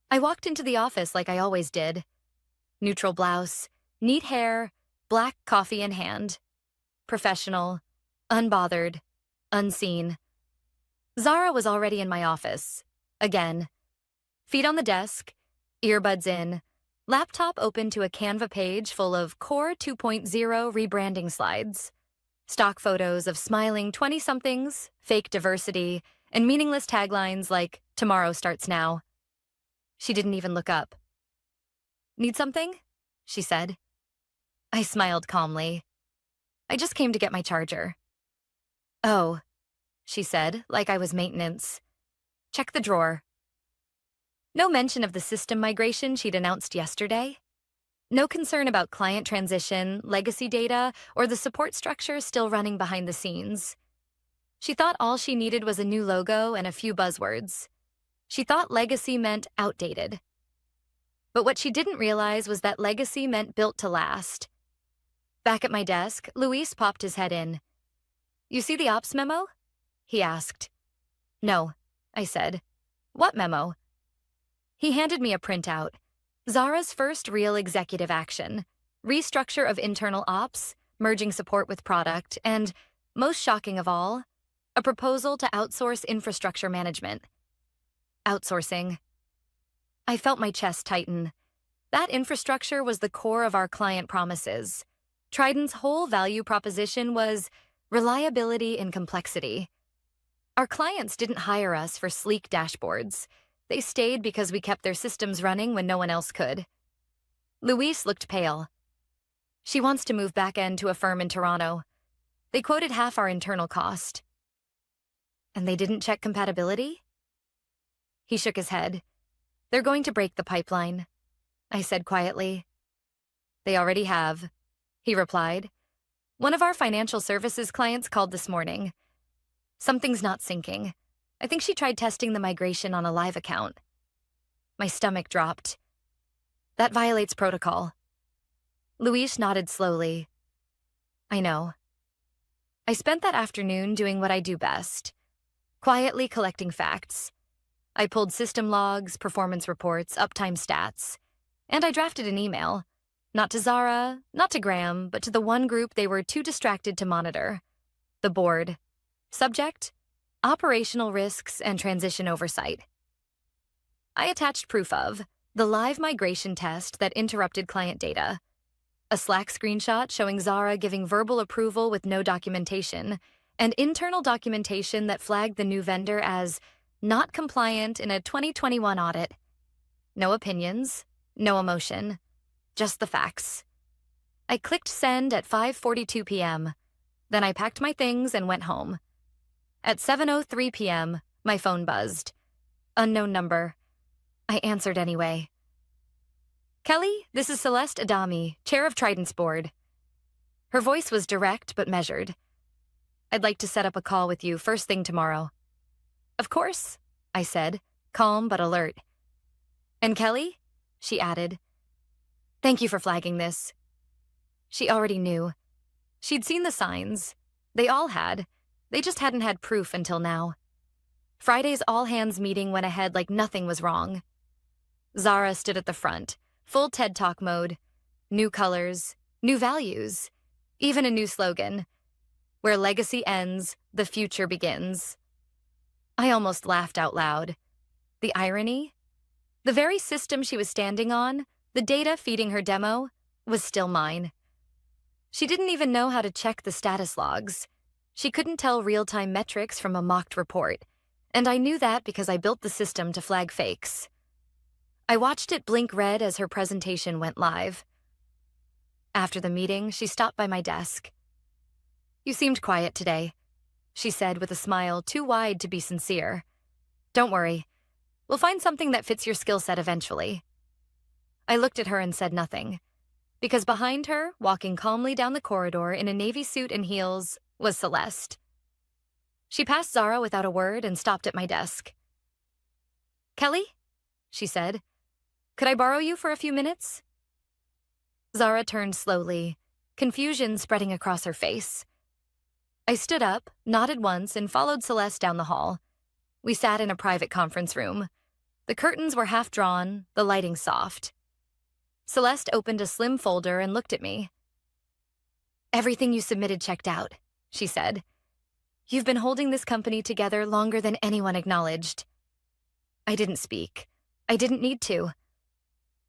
I walked into the office like I always did. Neutral blouse, neat hair, black coffee in hand. Professional, unbothered, unseen. Zara was already in my office. Again. Feet on the desk, earbuds in, laptop open to a Canva page full of Core 2.0 rebranding slides. Stock photos of smiling 20-somethings, fake diversity, and meaningless taglines like, "Tomorrow starts now." She didn't even look up. "Need something?" she said. I smiled calmly. "I just came to get my charger." "Oh," she said, like I was maintenance. "Check the drawer." No mention of the system migration she'd announced yesterday. No concern about client transition, legacy data, or the support structure still running behind the scenes. She thought all she needed was a new logo and a few buzzwords. She thought legacy meant outdated. But what she didn't realize was that legacy meant built to last. Back at my desk, Luis popped his head in. "You see the ops memo?" he asked. "No," I said. "What memo?" He handed me a printout. Zara's first real executive action. Restructure of internal ops, merging support with product, and, most shocking of all, a proposal to outsource infrastructure management. Outsourcing. I felt my chest tighten. That infrastructure was the core of our client promises. Trident's whole value proposition was reliability in complexity. Our clients didn't hire us for sleek dashboards. They stayed because we kept their systems running when no one else could. Luis looked pale. "She wants to move back-end to a firm in Toronto. They quoted half our internal cost." "And they didn't check compatibility?" He shook his head. "They're going to break the pipeline," I said quietly. "They already have," he replied. "One of our financial services clients called this morning. Something's not syncing. I think she tried testing the migration on a live account." My stomach dropped. "That violates protocol." Luis nodded slowly. "I know." I spent that afternoon doing what I do best, quietly collecting facts. I pulled system logs, performance reports, uptime stats, and I drafted an email. Not to Zara, not to Graham, but to the one group they were too distracted to monitor. The board. Subject: operational risks and transition oversight. I attached proof of the live migration test that interrupted client data, a Slack screenshot showing Zara giving verbal approval with no documentation, and internal documentation that flagged the new vendor as not compliant in a 2021 audit. No opinions, no emotion, just the facts. I clicked send at 5:42 p.m. Then I packed my things and went home. At 7:03 p.m., my phone buzzed. Unknown number. I answered anyway. "Kelly, this is Celeste Adami, chair of Trident's board." Her voice was direct but measured. "I'd like to set up a call with you first thing tomorrow." "Of course," I said, calm but alert. "And Kelly?" she added. "Thank you for flagging this." She already knew. She'd seen the signs. They all had. They just hadn't had proof until now. Friday's all-hands meeting went ahead like nothing was wrong. Zara stood at the front, full TED Talk mode. New colors, new values, even a new slogan. "Where legacy ends, the future begins." I almost laughed out loud. The irony? The very system she was standing on, the data feeding her demo, was still mine. She didn't even know how to check the status logs. She couldn't tell real-time metrics from a mocked report, and I knew that because I built the system to flag fakes. I watched it blink red as her presentation went live. After the meeting, she stopped by my desk. "You seemed quiet today," she said with a smile too wide to be sincere. "Don't worry. We'll find something that fits your skill set eventually." I looked at her and said nothing, because behind her, walking calmly down the corridor in a navy suit and heels, was Celeste. She passed Zara without a word and stopped at my desk. "Kelly?" she said. "Could I borrow you for a few minutes?" Zara turned slowly, confusion spreading across her face. I stood up, nodded once, and followed Celeste down the hall. We sat in a private conference room. The curtains were half drawn, the lighting soft. Celeste opened a slim folder and looked at me. "Everything you submitted checked out," she said. "You've been holding this company together longer than anyone acknowledged." I didn't speak. I didn't need to.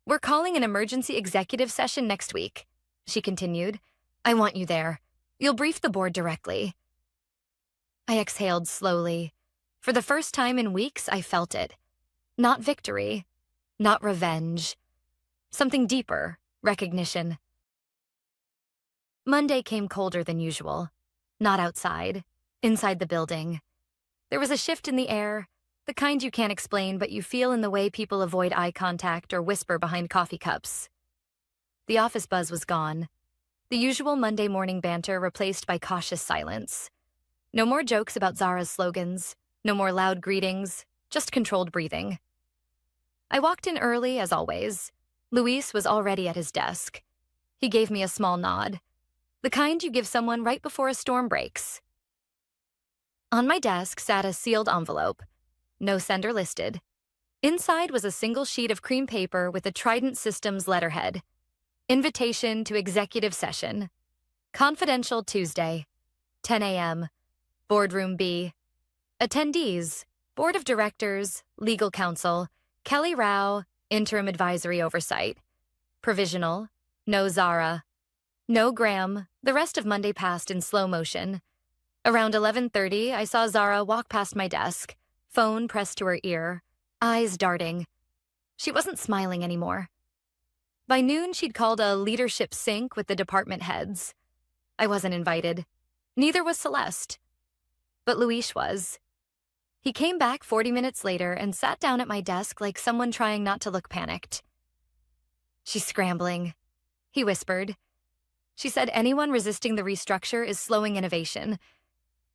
"We're calling an emergency executive session next week," she continued. "I want you there. You'll brief the board directly." I exhaled slowly. For the first time in weeks, I felt it. Not victory, not revenge. Something deeper, recognition. Monday came colder than usual. Not outside, inside the building. There was a shift in the air, the kind you can't explain but you feel in the way people avoid eye contact or whisper behind coffee cups. The office buzz was gone. The usual Monday morning banter replaced by cautious silence. No more jokes about Zara's slogans, no more loud greetings, just controlled breathing. I walked in early, as always. Luis was already at his desk. He gave me a small nod, the kind you give someone right before a storm breaks. On my desk sat a sealed envelope. No sender listed. Inside was a single sheet of cream paper with a Trident Systems letterhead. Invitation to executive session. Confidential Tuesday. 10 a.m. Boardroom B. Attendees, Board of Directors, Legal Counsel, Kelly Rao, Interim Advisory Oversight. Provisional, no Zara. No Graham. The rest of Monday passed in slow motion. Around 11:30, I saw Zara walk past my desk, phone pressed to her ear, eyes darting. She wasn't smiling anymore. By noon, she'd called a leadership sync with the department heads. I wasn't invited. Neither was Celeste. But Luis was. He came back 40 minutes later and sat down at my desk like someone trying not to look panicked. "She's scrambling," he whispered. "She said anyone resisting the restructure is slowing innovation.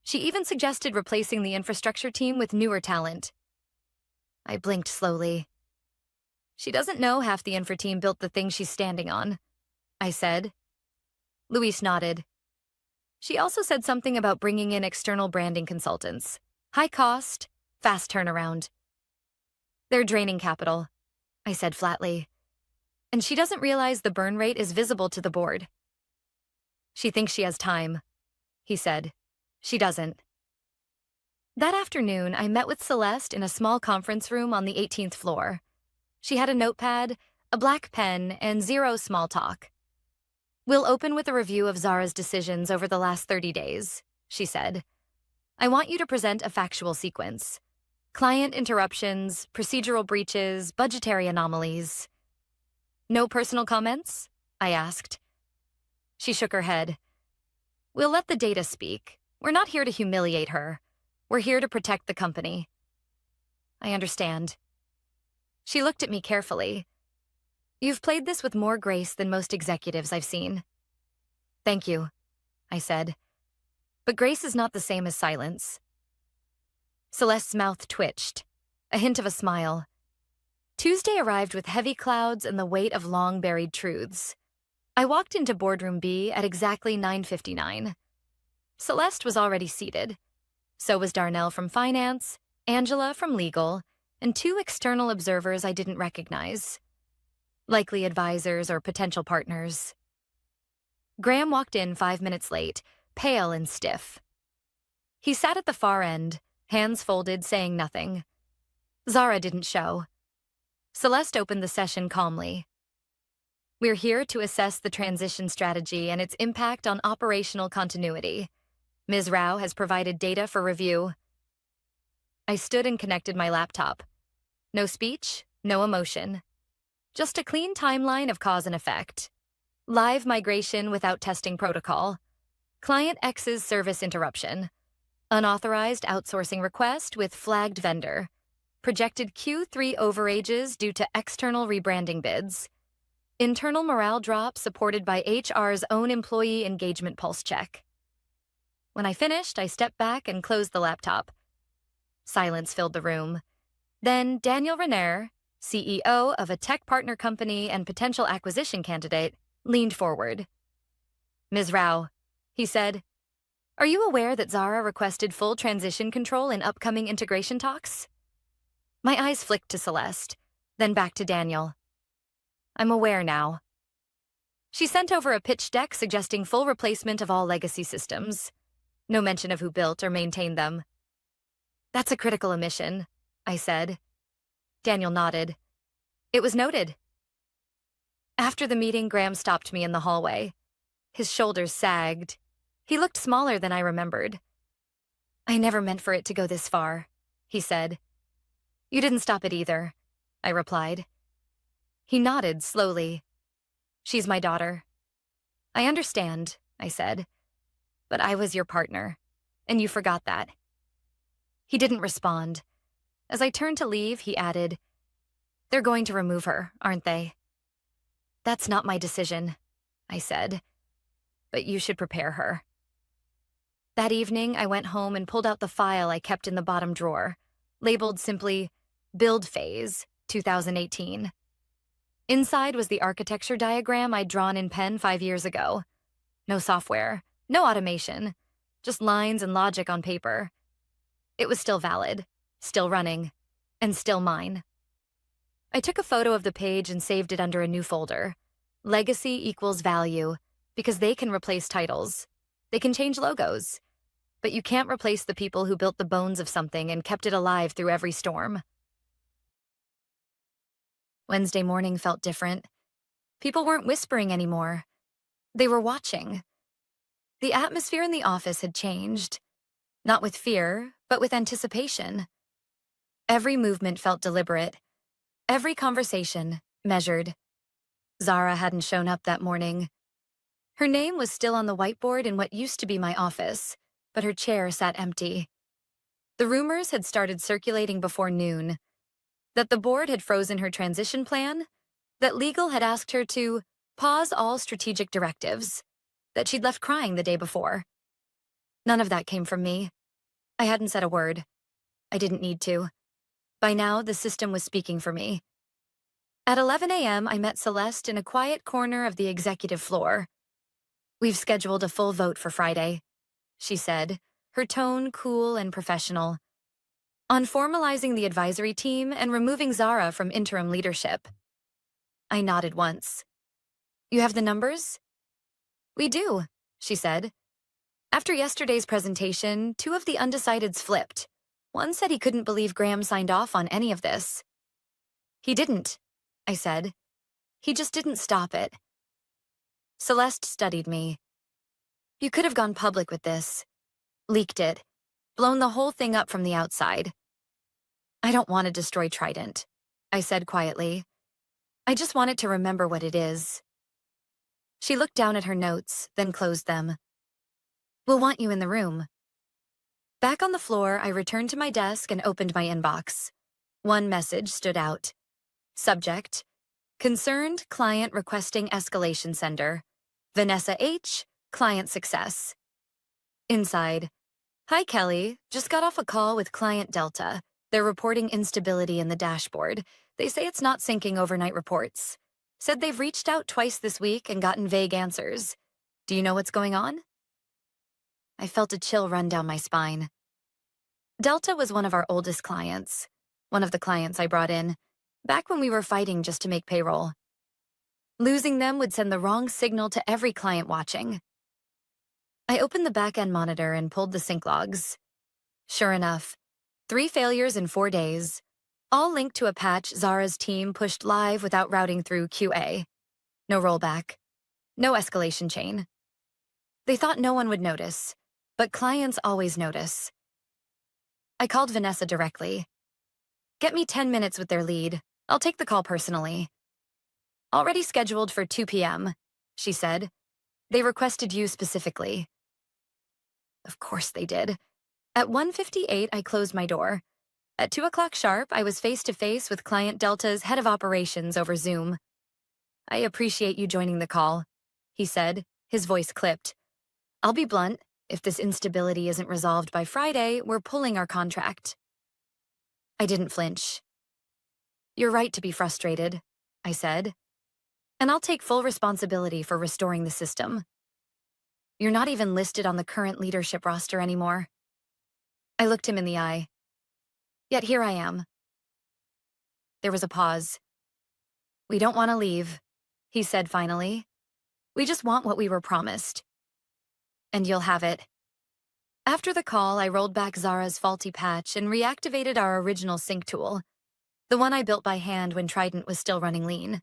She even suggested replacing the infrastructure team with newer talent." I blinked slowly. "She doesn't know half the infra team built the thing she's standing on," I said. Luis nodded. "She also said something about bringing in external branding consultants. High cost, fast turnaround." "They're draining capital," I said flatly. "And she doesn't realize the burn rate is visible to the board." "She thinks she has time," he said. "She doesn't." That afternoon, I met with Celeste in a small conference room on the 18th floor. She had a notepad, a black pen, and zero small talk. "We'll open with a review of Zara's decisions over the last 30 days, she said. "I want you to present a factual sequence. Client interruptions, procedural breaches, budgetary anomalies." "No personal comments?" I asked. She shook her head. "We'll let the data speak. We're not here to humiliate her. We're here to protect the company." "I understand." She looked at me carefully. "You've played this with more grace than most executives I've seen." "Thank you," I said. "But grace is not the same as silence." Celeste's mouth twitched, a hint of a smile. Tuesday arrived with heavy clouds and the weight of long-buried truths. I walked into Boardroom B at exactly 9:59. Celeste was already seated. So was Darnell from Finance, Angela from Legal, and 2 external observers I didn't recognize. Likely advisors or potential partners. Graham walked in 5 minutes late, pale and stiff. He sat at the far end, hands folded, saying nothing. Zara didn't show. Celeste opened the session calmly. "We're here to assess the transition strategy and its impact on operational continuity. Ms. Rao has provided data for review." I stood and connected my laptop. No speech, no emotion. Just a clean timeline of cause and effect. Live migration without testing protocol. Client X's service interruption. Unauthorized outsourcing request with flagged vendor. Projected Q3 overages due to external rebranding bids. Internal morale drop supported by HR's own employee engagement pulse check. When I finished, I stepped back and closed the laptop. Silence filled the room. Then Daniel Renner, CEO of a tech partner company and potential acquisition candidate, leaned forward. "Ms. Rao," he said, "are you aware that Zara requested full transition control in upcoming integration talks?" My eyes flicked to Celeste, then back to Daniel. "I'm aware now." She sent over a pitch deck suggesting full replacement of all legacy systems. No mention of who built or maintained them. "That's a critical omission," I said. Daniel nodded. "It was noted." After the meeting, Graham stopped me in the hallway. His shoulders sagged. He looked smaller than I remembered. "I never meant for it to go this far," he said. "You didn't stop it either," I replied. He nodded slowly. "She's my daughter." "I understand," I said. "But I was your partner, and you forgot that." He didn't respond. As I turned to leave, he added, "They're going to remove her, aren't they?" "That's not my decision," I said. "But you should prepare her." That evening, I went home and pulled out the file I kept in the bottom drawer, labeled simply, "Build Phase, 2018. Inside was the architecture diagram I'd drawn in pen 5 years ago. No software, no automation, just lines and logic on paper. It was still valid, still running, and still mine. I took a photo of the page and saved it under a new folder. Legacy equals value, because they can replace titles. They can change logos. But you can't replace the people who built the bones of something and kept it alive through every storm. Wednesday morning felt different. People weren't whispering anymore. They were watching. The atmosphere in the office had changed. Not with fear, but with anticipation. Every movement felt deliberate. Every conversation measured. Zara hadn't shown up that morning. Her name was still on the whiteboard in what used to be my office, but her chair sat empty. The rumors had started circulating before noon. That the board had frozen her transition plan, that legal had asked her to pause all strategic directives, that she'd left crying the day before. None of that came from me. I hadn't said a word. I didn't need to. By now, the system was speaking for me. At 11 a.m., I met Celeste in a quiet corner of the executive floor. "We've scheduled a full vote for Friday," she said, her tone cool and professional, "on formalizing the advisory team and removing Zara from interim leadership." I nodded once. "You have the numbers?" "We do," she said. "After yesterday's presentation, 2 of the undecideds flipped. One said he couldn't believe Graham signed off on any of this." "He didn't," I said. "He just didn't stop it." Celeste studied me. "You could have gone public with this. Leaked it. Blown the whole thing up from the outside." "I don't want to destroy Trident," I said quietly. "I just want it to remember what it is." She looked down at her notes, then closed them. "We'll want you in the room." Back on the floor, I returned to my desk and opened my inbox. One message stood out. Subject: Concerned client requesting escalation sender. Vanessa H., client success. Inside: "Hi, Kelly. Just got off a call with client Delta. They're reporting instability in the dashboard. They say it's not syncing overnight reports. Said they've reached out twice this week and gotten vague answers. Do you know what's going on?" I felt a chill run down my spine. Delta was one of our oldest clients, one of the clients I brought in, back when we were fighting just to make payroll. Losing them would send the wrong signal to every client watching. I opened the back-end monitor and pulled the sync logs. Sure enough, 3 failures in 4 days, all linked to a patch Zara's team pushed live without routing through QA. No rollback, no escalation chain. They thought no one would notice, but clients always notice. I called Vanessa directly. "Get me 10 minutes with their lead. I'll take the call personally." "Already scheduled for 2 p.m., she said. "They requested you specifically." Of course they did. At 1:58, I closed my door. At 2 o'clock sharp, I was face-to-face with Client Delta's head of operations over Zoom. "I appreciate you joining the call," he said, his voice clipped. "I'll be blunt. If this instability isn't resolved by Friday, we're pulling our contract." I didn't flinch. "You're right to be frustrated," I said. And I'll take full responsibility for restoring the system. You're not even listed on the current leadership roster anymore. I looked him in the eye. Yet here I am. There was a pause. We don't want to leave, he said finally. We just want what we were promised. And you'll have it. After the call, I rolled back Zara's faulty patch and reactivated our original sync tool, the one I built by hand when Trident was still running lean.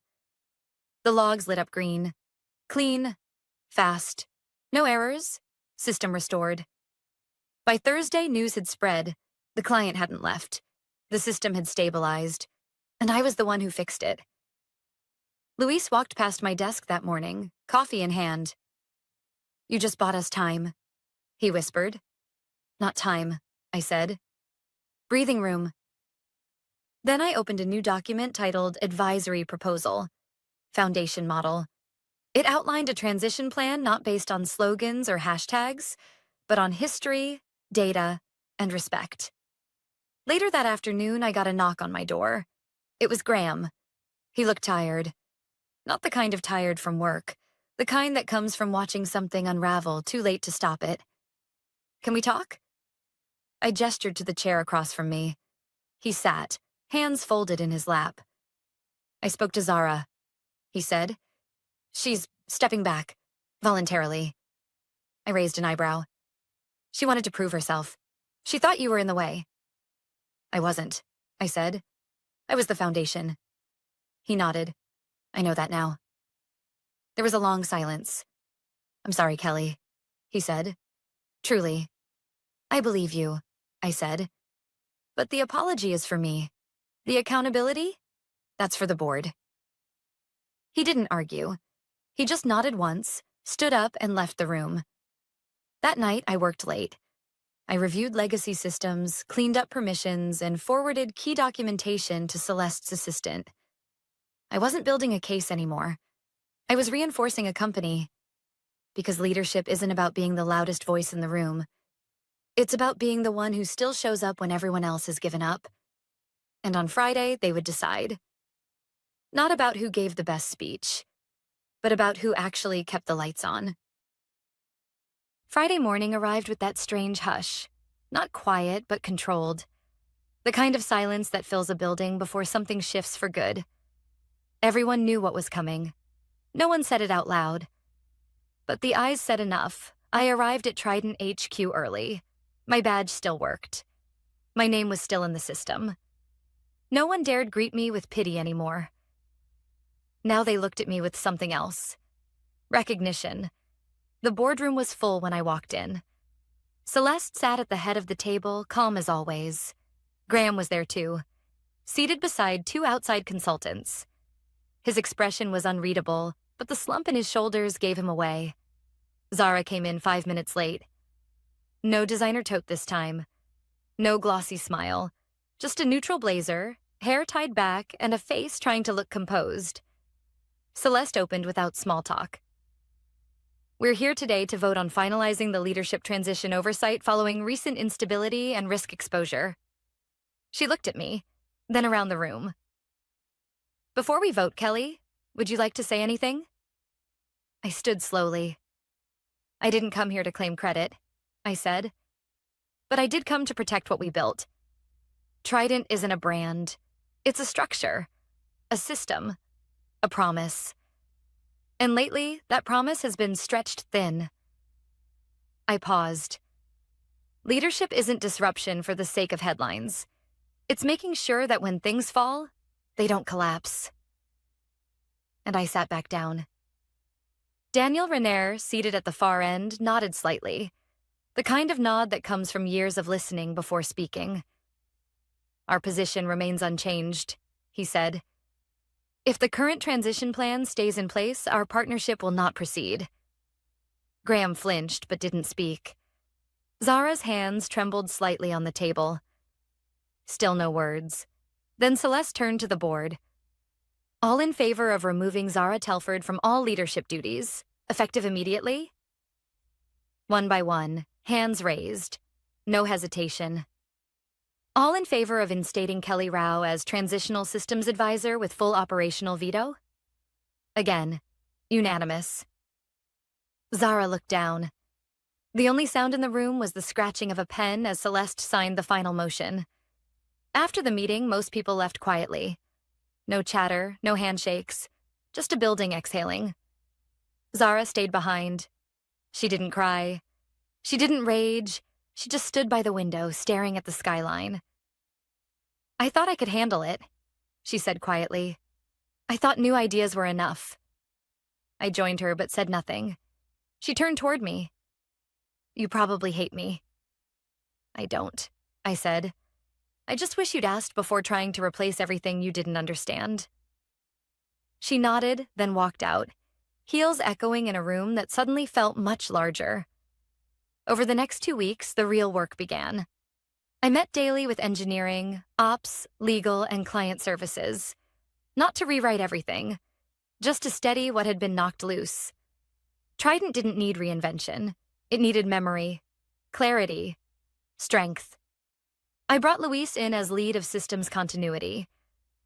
The logs lit up green. Clean. Fast. No errors. System restored. By Thursday, news had spread. The client hadn't left. The system had stabilized. And I was the one who fixed it. Luis walked past my desk that morning, coffee in hand. You just bought us time, he whispered. Not time, I said. Breathing room. Then I opened a new document titled Advisory Proposal, Foundation Model. It outlined a transition plan not based on slogans or hashtags, but on history, data, and respect. Later that afternoon, I got a knock on my door. It was Graham. He looked tired. Not the kind of tired from work, the kind that comes from watching something unravel too late to stop it. Can we talk? I gestured to the chair across from me. He sat, hands folded in his lap. I spoke to Zara, he said. She's stepping back, voluntarily. I raised an eyebrow. She wanted to prove herself. She thought you were in the way. I wasn't, I said. I was the foundation. He nodded. I know that now. There was a long silence. I'm sorry, Kelly, he said. Truly. I believe you, I said. But the apology is for me. The accountability? That's for the board. He didn't argue. He just nodded once, stood up, and left the room. That night, I worked late. I reviewed legacy systems, cleaned up permissions, and forwarded key documentation to Celeste's assistant. I wasn't building a case anymore. I was reinforcing a company. Because leadership isn't about being the loudest voice in the room. It's about being the one who still shows up when everyone else has given up. And on Friday, they would decide. Not about who gave the best speech, but about who actually kept the lights on. Friday morning arrived with that strange hush. Not quiet, but controlled. The kind of silence that fills a building before something shifts for good. Everyone knew what was coming. No one said it out loud. But the eyes said enough. I arrived at Trident HQ early. My badge still worked. My name was still in the system. No one dared greet me with pity anymore. Now they looked at me with something else. Recognition. The boardroom was full when I walked in. Celeste sat at the head of the table, calm as always. Graham was there too, seated beside two outside consultants. His expression was unreadable, but the slump in his shoulders gave him away. Zara came in 5 minutes late. No designer tote this time. No glossy smile. Just a neutral blazer, hair tied back, and a face trying to look composed. Celeste opened without small talk. We're here today to vote on finalizing the leadership transition oversight following recent instability and risk exposure. She looked at me, then around the room. Before we vote, Kelly, would you like to say anything? I stood slowly. I didn't come here to claim credit, I said. But I did come to protect what we built. Trident isn't a brand. It's a structure, a system, a promise. And lately, that promise has been stretched thin. I paused. Leadership isn't disruption for the sake of headlines. It's making sure that when things fall, they don't collapse. And I sat back down. Daniel Renaer, seated at the far end, nodded slightly, the kind of nod that comes from years of listening before speaking. Our position remains unchanged, he said. If the current transition plan stays in place, our partnership will not proceed. Graham flinched but didn't speak. Zara's hands trembled slightly on the table. Still no words. Then Celeste turned to the board. All in favor of removing Zara Telford from all leadership duties, effective immediately? One by one, hands raised. No hesitation. All in favor of instating Kelly Rao as Transitional Systems Advisor with full operational veto? Again, unanimous. Zara looked down. The only sound in the room was the scratching of a pen as Celeste signed the final motion. After the meeting, most people left quietly. No chatter, no handshakes, just a building exhaling. Zara stayed behind. She didn't cry. She didn't rage. She just stood by the window, staring at the skyline. "I thought I could handle it," she said quietly. "I thought new ideas were enough." I joined her but said nothing. She turned toward me. "You probably hate me." "I don't," I said. "I just wish you'd asked before trying to replace everything you didn't understand." She nodded, then walked out, heels echoing in a room that suddenly felt much larger. Over the next 2 weeks, the real work began. I met daily with engineering, ops, legal, and client services. Not to rewrite everything, just to steady what had been knocked loose. Trident didn't need reinvention. It needed memory, clarity, strength. I brought Luis in as lead of systems continuity.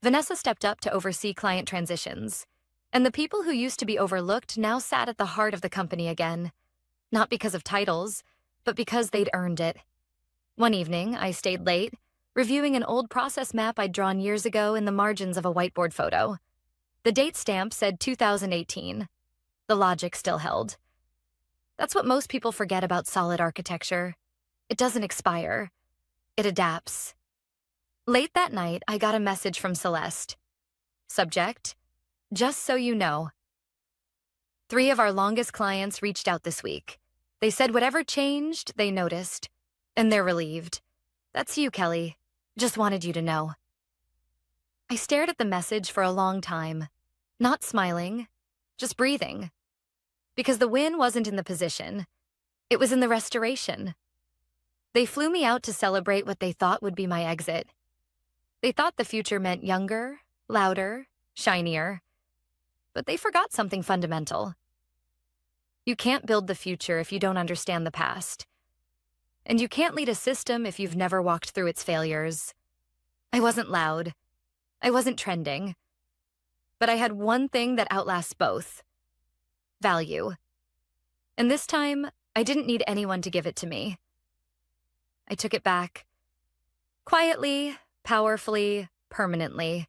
Vanessa stepped up to oversee client transitions. And the people who used to be overlooked now sat at the heart of the company again. Not because of titles, but because they'd earned it. One evening, I stayed late, reviewing an old process map I'd drawn years ago in the margins of a whiteboard photo. The date stamp said 2018. The logic still held. That's what most people forget about solid architecture. It doesn't expire. It adapts. Late that night, I got a message from Celeste. Subject: "Just so you know." 3 of our longest clients reached out this week. They said whatever changed, they noticed. And they're relieved. That's you, Kelly. Just wanted you to know. I stared at the message for a long time. Not smiling, just breathing. Because the win wasn't in the position. It was in the restoration. They flew me out to celebrate what they thought would be my exit. They thought the future meant younger, louder, shinier. But they forgot something fundamental. You can't build the future if you don't understand the past. And you can't lead a system if you've never walked through its failures. I wasn't loud. I wasn't trending. But I had one thing that outlasts both: value. And this time, I didn't need anyone to give it to me. I took it back. Quietly, powerfully, permanently.